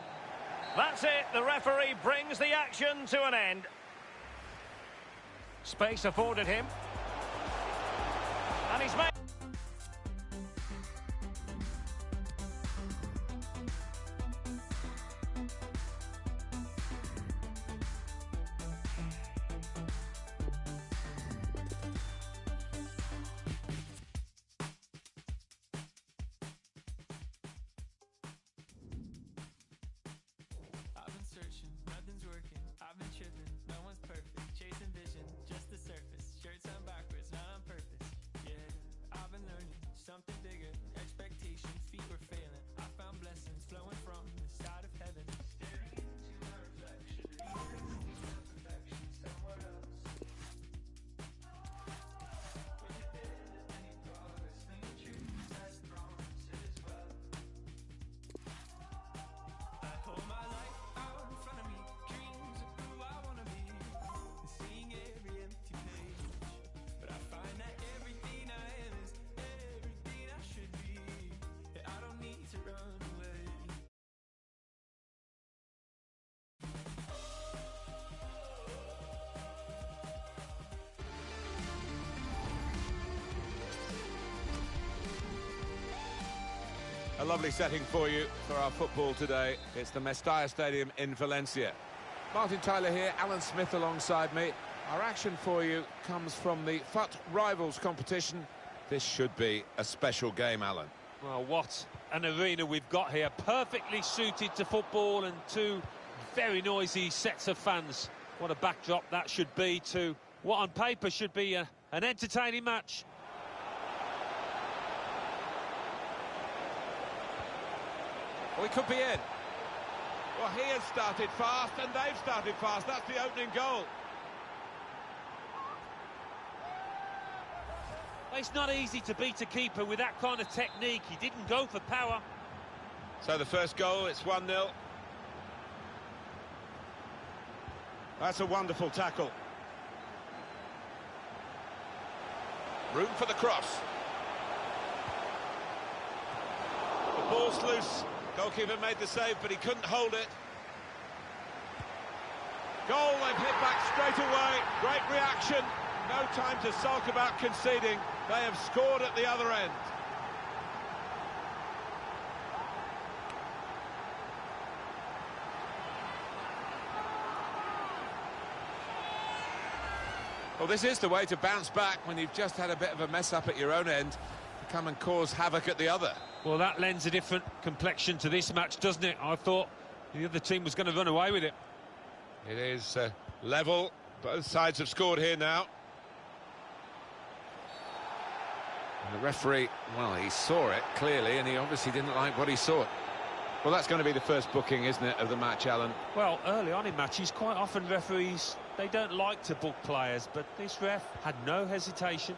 That's it. The referee brings the action to an end. Space afforded him. And he's made... Nothing's working, I've been tripping, no one's perfect, chasing vision, just the surface, shirts on backwards, not on purpose, yeah, I've been learning, something bigger, expectations, feet were failing, I found blessings flowing from the side of heaven, staring into my reflection, perfection somewhere else, when you did any progress, lean true, test promises well, I hold my life out in front of me, dreams of who I wanna be, and seeing every empty page, but I find that everything I am is everything I should be, yeah, I don't need to run away. A lovely setting for you for our football today. It's the Mestalla Stadium in Valencia. Martin Tyler here, Alan Smith alongside me. Our action for you comes from the FUT Rivals competition. This should be a special game, Alan. Well, what an arena we've got here. Perfectly suited to football and two very noisy sets of fans. What a backdrop that should be to what on paper should be an entertaining match. Well, he could be in. Well, he has started fast and they've started fast. That's the opening goal. It's not easy to beat a keeper with that kind of technique. He didn't go for power. So the first goal, it's 1-0. That's a wonderful tackle. Room for the cross. The ball's loose. Goalkeeper made the save, but he couldn't hold it. Goal, they've hit back straight away. Great reaction. No time to sulk about conceding. They have scored at the other end. Well, this is the way to bounce back when you've just had a bit of a mess up at your own end, to come and cause havoc at the other. Well, that lends a different complexion to this match, doesn't it? I thought the other team was going to run away with it. It is level. Both sides have scored here now. And the referee, well, he saw it clearly, and he obviously didn't like what he saw. Well, that's going to be the first booking, isn't it, of the match, Alan? Well, early on in matches, quite often referees, they don't like to book players, but this ref had no hesitation.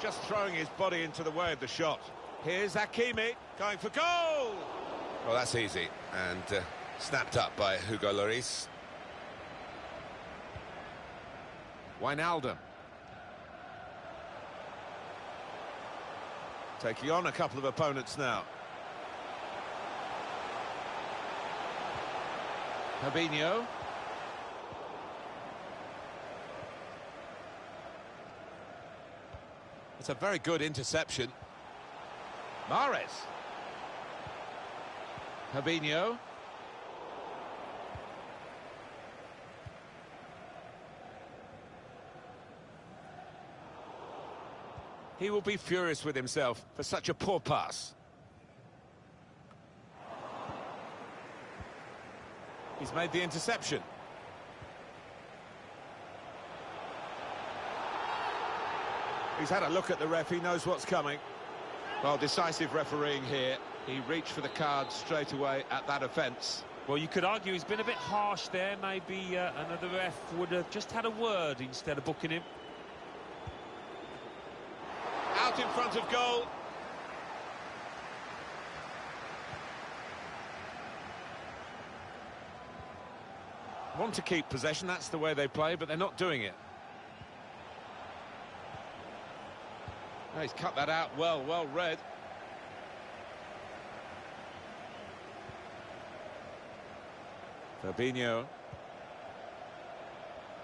Just throwing his body into the way of the shot. Here's Hakimi going for goal! Well, that's easy, and snapped up by Hugo Lloris. Wijnaldum. Taking on a couple of opponents now. Fabinho. It's a very good interception. Mahrez. Fabinho. He will be furious with himself for such a poor pass. He's made the interception. He's had a look at the ref, he knows what's coming. Well, decisive refereeing here. He reached for the card straight away at that offence. Well, you could argue he's been a bit harsh there. Maybe another ref would have just had a word instead of booking him. Out in front of goal. Want to keep possession, that's the way they play, but they're not doing it. Oh, he's cut that out well read. Fabinho.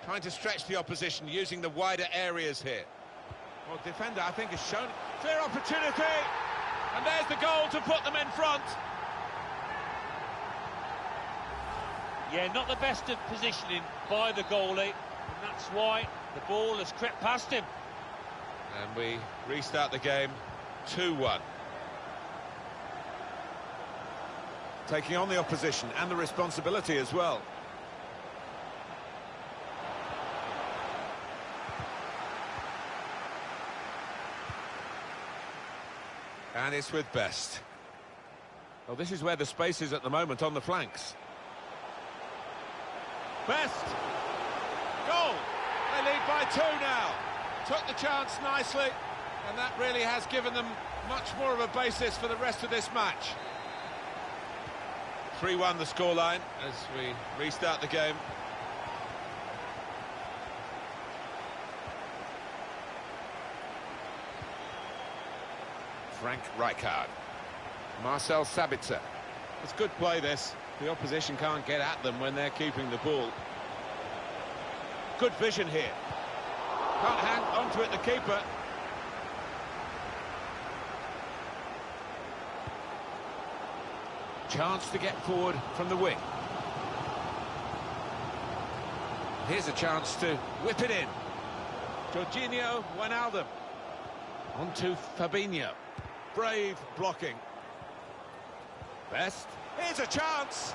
Trying to stretch the opposition, using the wider areas here. Well, defender, I think, has shown clear opportunity. And there's the goal to put them in front. Yeah, not the best of positioning by the goalie, and that's why the ball has crept past him. And we restart the game 2-1. Taking on the opposition and the responsibility as well. And it's with Best. Well, this is where the space is at the moment on the flanks. Best! Goal! They lead by 2 now. Took the chance nicely, and that really has given them much more of a basis for the rest of this match. 3-1 the scoreline as we restart the game. Frank Rijkaard. Marcel Sabitzer. It's good play, this. The opposition can't get at them when they're keeping the ball. Good vision here. Can't hang onto it, the keeper. Chance to get forward from the wing. Here's a chance to whip it in. Jorginho Wijnaldum. On to Fabinho. Brave blocking. Best. Here's a chance.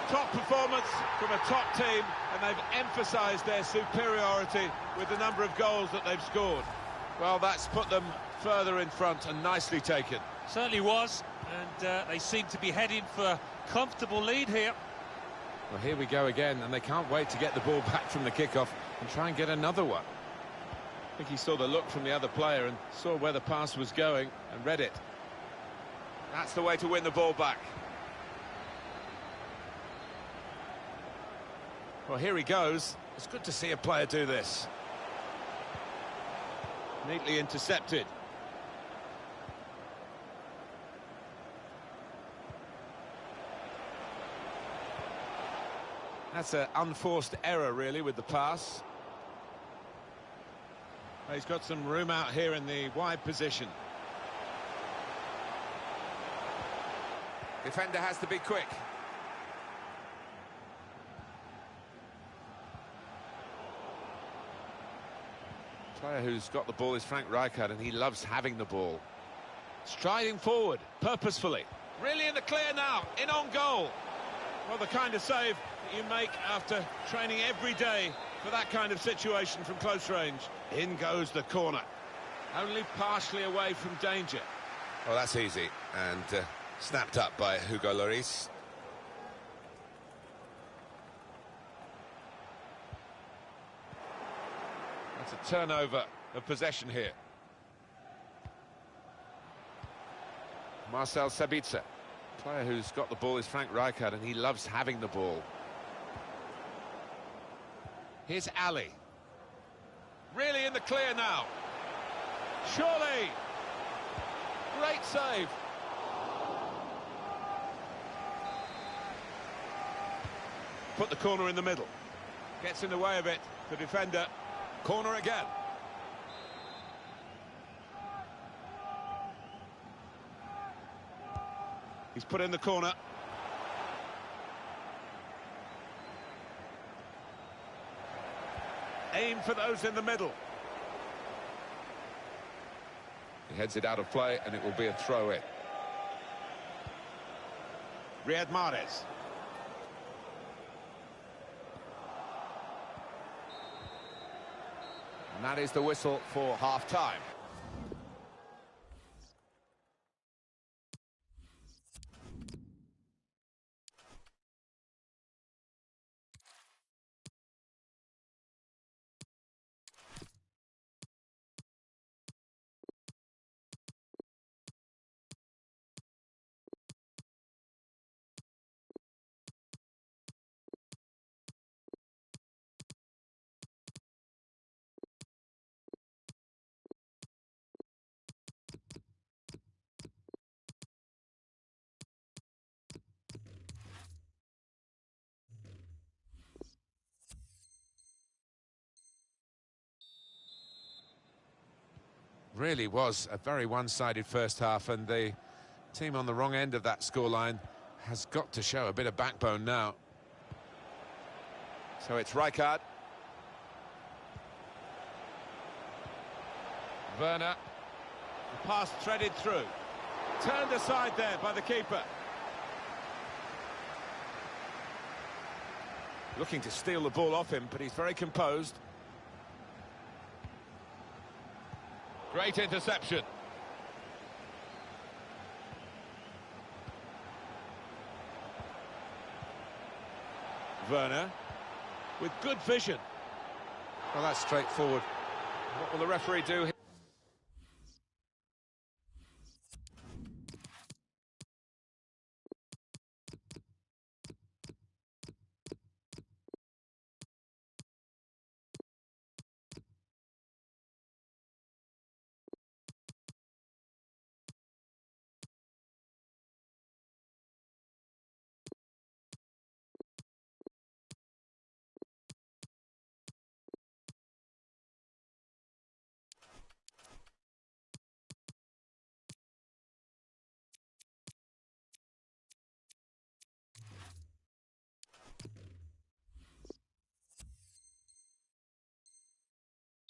Top performance from a top team, and they've emphasised their superiority with the number of goals that they've scored. Well, that's put them further in front, and nicely taken. Certainly was, and they seem to be heading for a comfortable lead here. Well, here we go again, and they can't wait to get the ball back from the kickoff and try and get another one. I think he saw the look from the other player and saw where the pass was going and read it. That's the way to win the ball back. Well, here he goes. It's good to see a player do this. Neatly intercepted. That's an unforced error, really, with the pass. He's got some room out here in the wide position. Defender has to be quick. Player who's got the ball is Frank Rijkaard, and he loves having the ball. Striding forward, purposefully. Really in the clear now, in on goal. Well, the kind of save that you make after training every day for that kind of situation from close range. In goes the corner. Only partially away from danger. Well, that's easy, and snapped up by Hugo Lloris. That's a turnover of possession here. Marcel Sabitzer. Player who's got the ball is Frank Rijkaard, and he loves having the ball. Here's Ali. Really in the clear now. Surely. Great save. Put the corner in the middle. Gets in the way of it, the defender. Corner again. He's put in the corner. Aim for those in the middle. He heads it out of play, and it will be a throw-in. Riyad Mahrez. And that is the whistle for half-time. Really was a very one-sided first half, and the team on the wrong end of that scoreline has got to show a bit of backbone now. So it's Rijkaard. Werner. The pass threaded through. Turned aside there by the keeper. Looking to steal the ball off him, but he's very composed. Great interception. Werner with good vision. Well, that's straightforward. What will the referee do here?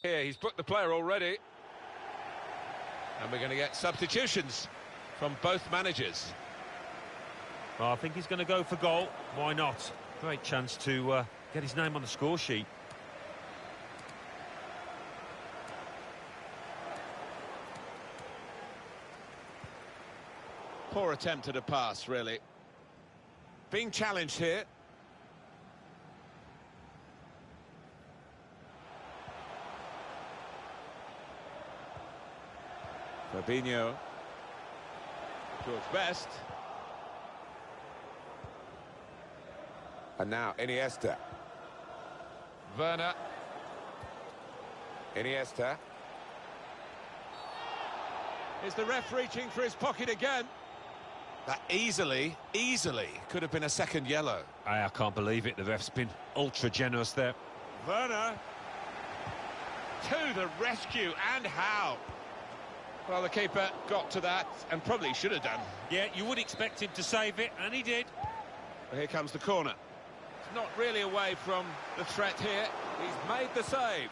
Here, he's booked the player already. And we're going to get substitutions from both managers. Well, I think he's going to go for goal. Why not? Great chance to get his name on the score sheet. Poor attempt at a pass, really. Being challenged here. Fabinho. George Best. And now Iniesta. Werner. Iniesta. Is the ref reaching for his pocket again? That easily could have been a second yellow. I can't believe it. The ref's been ultra generous there. Werner. To the rescue, and how? Well, the keeper got to that, and probably should have done. Yeah, you would expect him to save it, and he did. Well, here comes the corner. It's not really away from the threat here. He's made the save.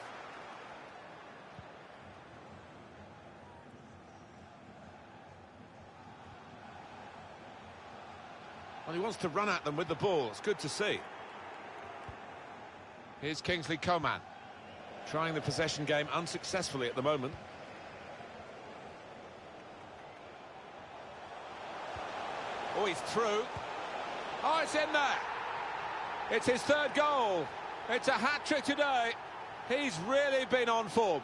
Well, he wants to run at them with the ball. It's good to see. Here's Kingsley Coman, trying the possession game unsuccessfully at the moment. Oh, he's through. Oh, it's in there. It's his third goal. It's a hat-trick today. He's really been on form.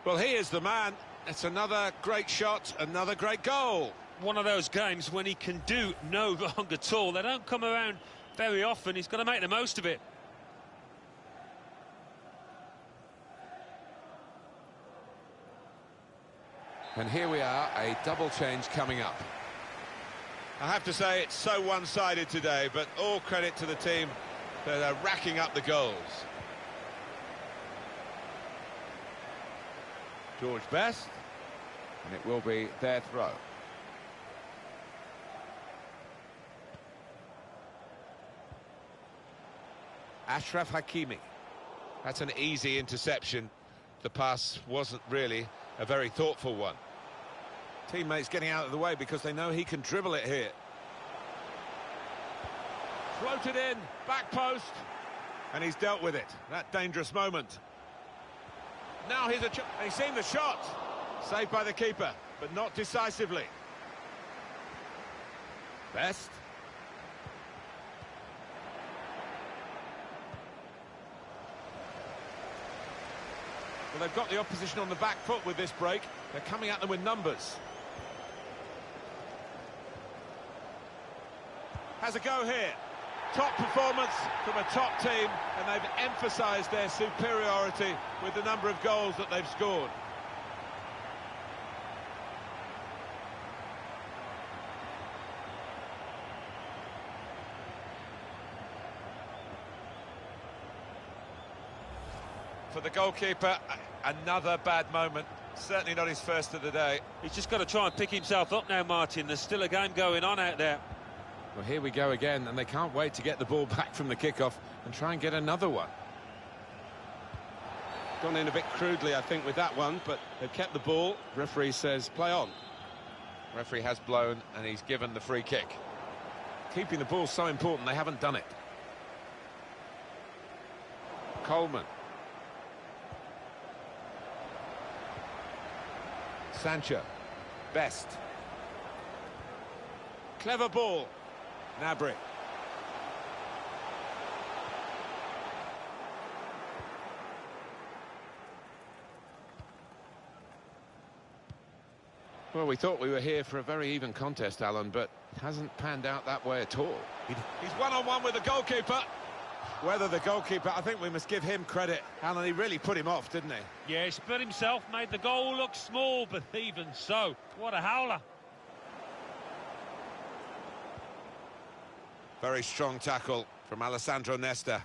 Well, he is the man. It's another great shot, another great goal. One of those games when he can do no wrong at all. They don't come around very often. He's got to make the most of it. And here we are, a double change coming up. I have to say, it's so one-sided today, but all credit to the team that are racking up the goals. George Best. And it will be their throw. Achraf Hakimi. That's an easy interception. The pass wasn't really a very thoughtful one. Teammates getting out of the way because they know he can dribble it here. Floated in, back post, and he's dealt with it. That dangerous moment. Now he's seen the shot. Saved by the keeper, but not decisively. Best. Well, they've got the opposition on the back foot with this break. They're coming at them with numbers. Has a go here. Top performance from a top team, and they've emphasised their superiority with the number of goals that they've scored. For the goalkeeper, another bad moment. Certainly not his first of the day. He's just got to try and pick himself up now, Martin. There's still a game going on out there. Well, here we go again, and they can't wait to get the ball back from the kickoff and try and get another one. Gone in a bit crudely, I think, with that one, but they've kept the ball. Referee says play on. Referee has blown, and he's given the free kick. Keeping the ball so important, they haven't done it. Coleman. Sancho. Best. Clever ball. Gnabry. Well, we thought we were here for a very even contest, Alan, but it hasn't panned out that way at all. He's one-on-one with the goalkeeper. Whether the goalkeeper, I think we must give him credit. Alan, he really put him off, didn't he? Yeah, he split himself, made the goal look small, but even so, what a howler. Very strong tackle from Alessandro Nesta.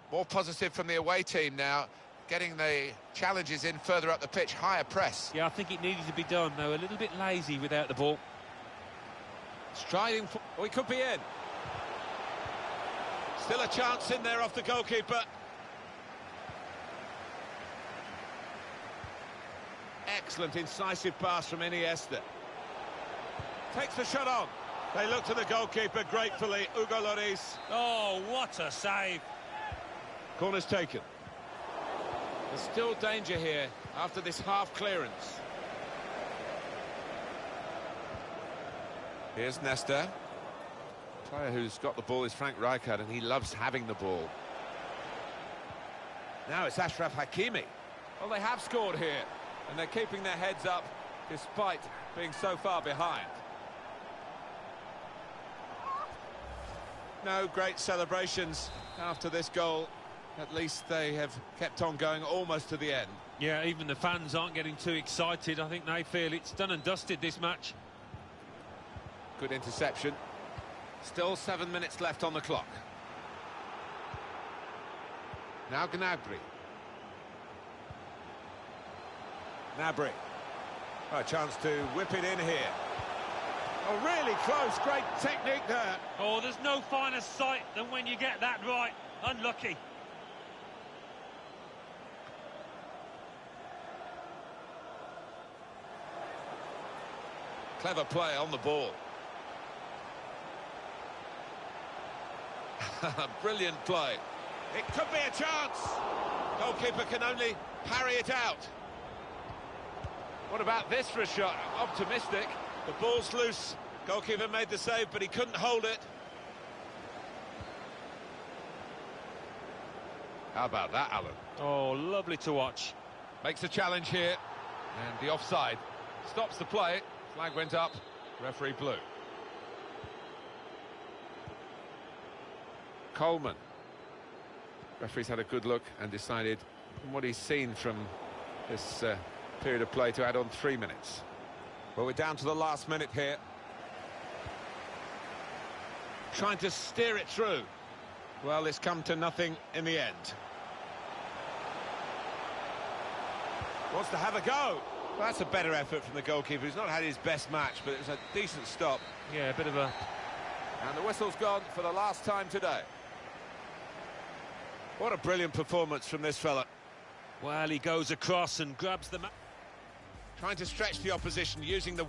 More positive from the away team now, getting the challenges in further up the pitch, higher press. Yeah, I think it needed to be done, though. A little bit lazy without the ball. Striding, oh, he could be in. Still a chance in there off the goalkeeper. Excellent, incisive pass from Iniesta. Takes the shot on. They look to the goalkeeper gratefully, Hugo Lloris. Oh, what a save. Corner's taken. There's still danger here after this half clearance. Here's Nesta. The player who's got the ball is Frank Rijkaard, and he loves having the ball. Now it's Achraf Hakimi. Well, they have scored here, and they're keeping their heads up despite being so far behind. No great celebrations after this goal. At least they have kept on going almost to the end. Yeah, even the fans aren't getting too excited. I think they feel it's done and dusted, this match. Good interception. Still 7 minutes left on the clock. Now Gnabry. Gnabry. Oh, a chance to whip it in here. Oh, really close. Great technique there. Oh, there's no finer sight than when you get that right. Unlucky. Clever play on the ball. Brilliant play. It could be a chance. Goalkeeper can only parry it out. What about this for a shot? Optimistic. The ball's loose. Goalkeeper made the save, but he couldn't hold it. How about that, Alan? Oh, lovely to watch. Makes a challenge here. And the offside stops the play. Flag went up. Referee blew. Coleman. Referee's had a good look and decided, from what he's seen from this period of play, to add on 3 minutes. Well, we're down to the last minute here. Trying to steer it through. Well, it's come to nothing in the end. Wants to have a go. Well, that's a better effort from the goalkeeper. He's not had his best match, but it's a decent stop. Yeah, a bit of a... And the whistle's gone for the last time today. What a brilliant performance from this fella. Well, he goes across and grabs the... Trying to stretch the opposition, using the...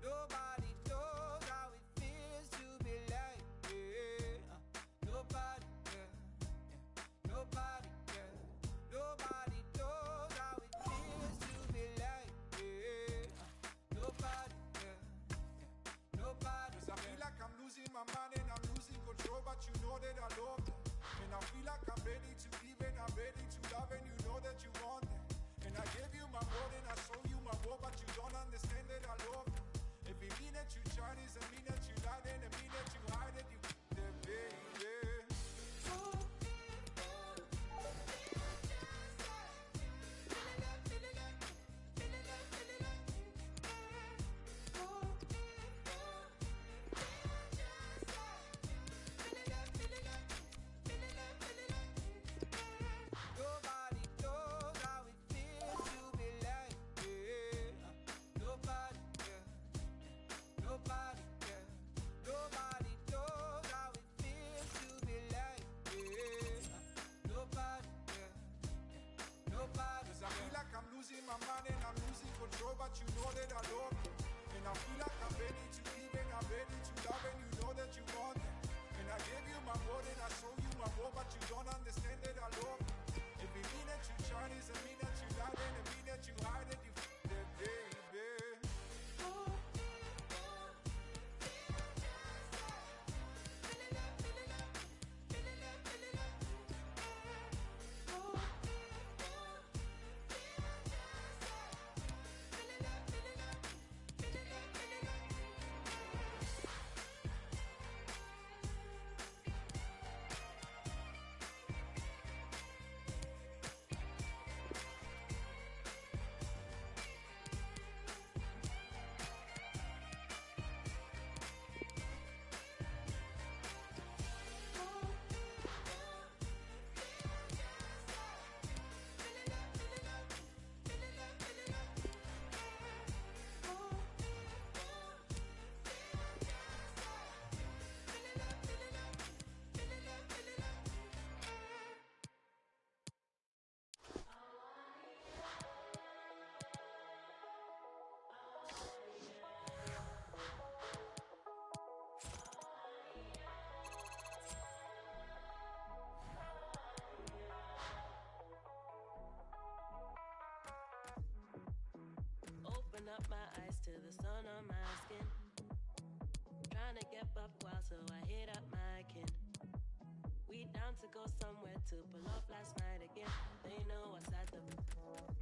Nobody knows how it feels to be like me. Nobody, nobody, nobody knows how it feels to be like me. Nobody, nobody. 'Cause I feel like I'm losing my mind and I'm losing control, but you know that I love it. And I feel like I'm ready to give and I'm ready to love, and you know that you want it. And I gave you my more and I show you my more, but you don't understand that I love it. If it mean that you Chinese, it mean that you lied, and it mean that you hide it, you that baby. Nobody knows how it feels to be like me. Nobody, nobody, nobody knows how it feels to be like me. Nobody, nobody. 'Cause I feel like I'm losing my mind and I'm losing control, but you know that I love you. And I feel like I'm ready to give and I'm ready to love, and you know that you want it. And I gave you my more and I show you my more, but you don't understand that I love you. If it mean that you Chinese, it mean that you lied, and it mean that you hide it, you that baby. to the sun on my skin. Trying to get up wild, so I hit up my kin. We down to go somewhere to pull off last night again. They know what's at the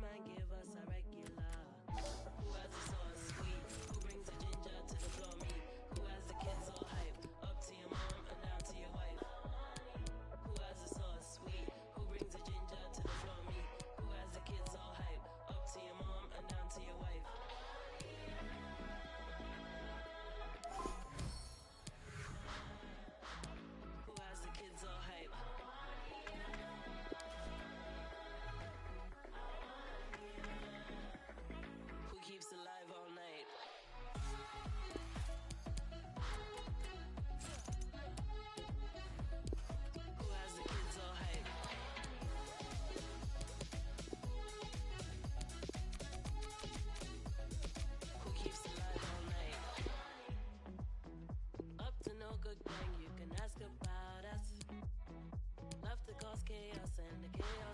man, give us a regular. Who has the sauce sweet? Who brings the ginger to the floor? Me. Who has the kids all hype? Up to your mom and down to your wife. Who has the sauce sweet? Who brings the ginger to the floor? Me. Who has the kids all hype? Up to your mom and down to your wife. Who has the kids all hype? Who keeps alive all night? Who has the kids all hype? Who keeps alive all night? Up to no good gang, you can ask about us. Love to cause chaos and the chaos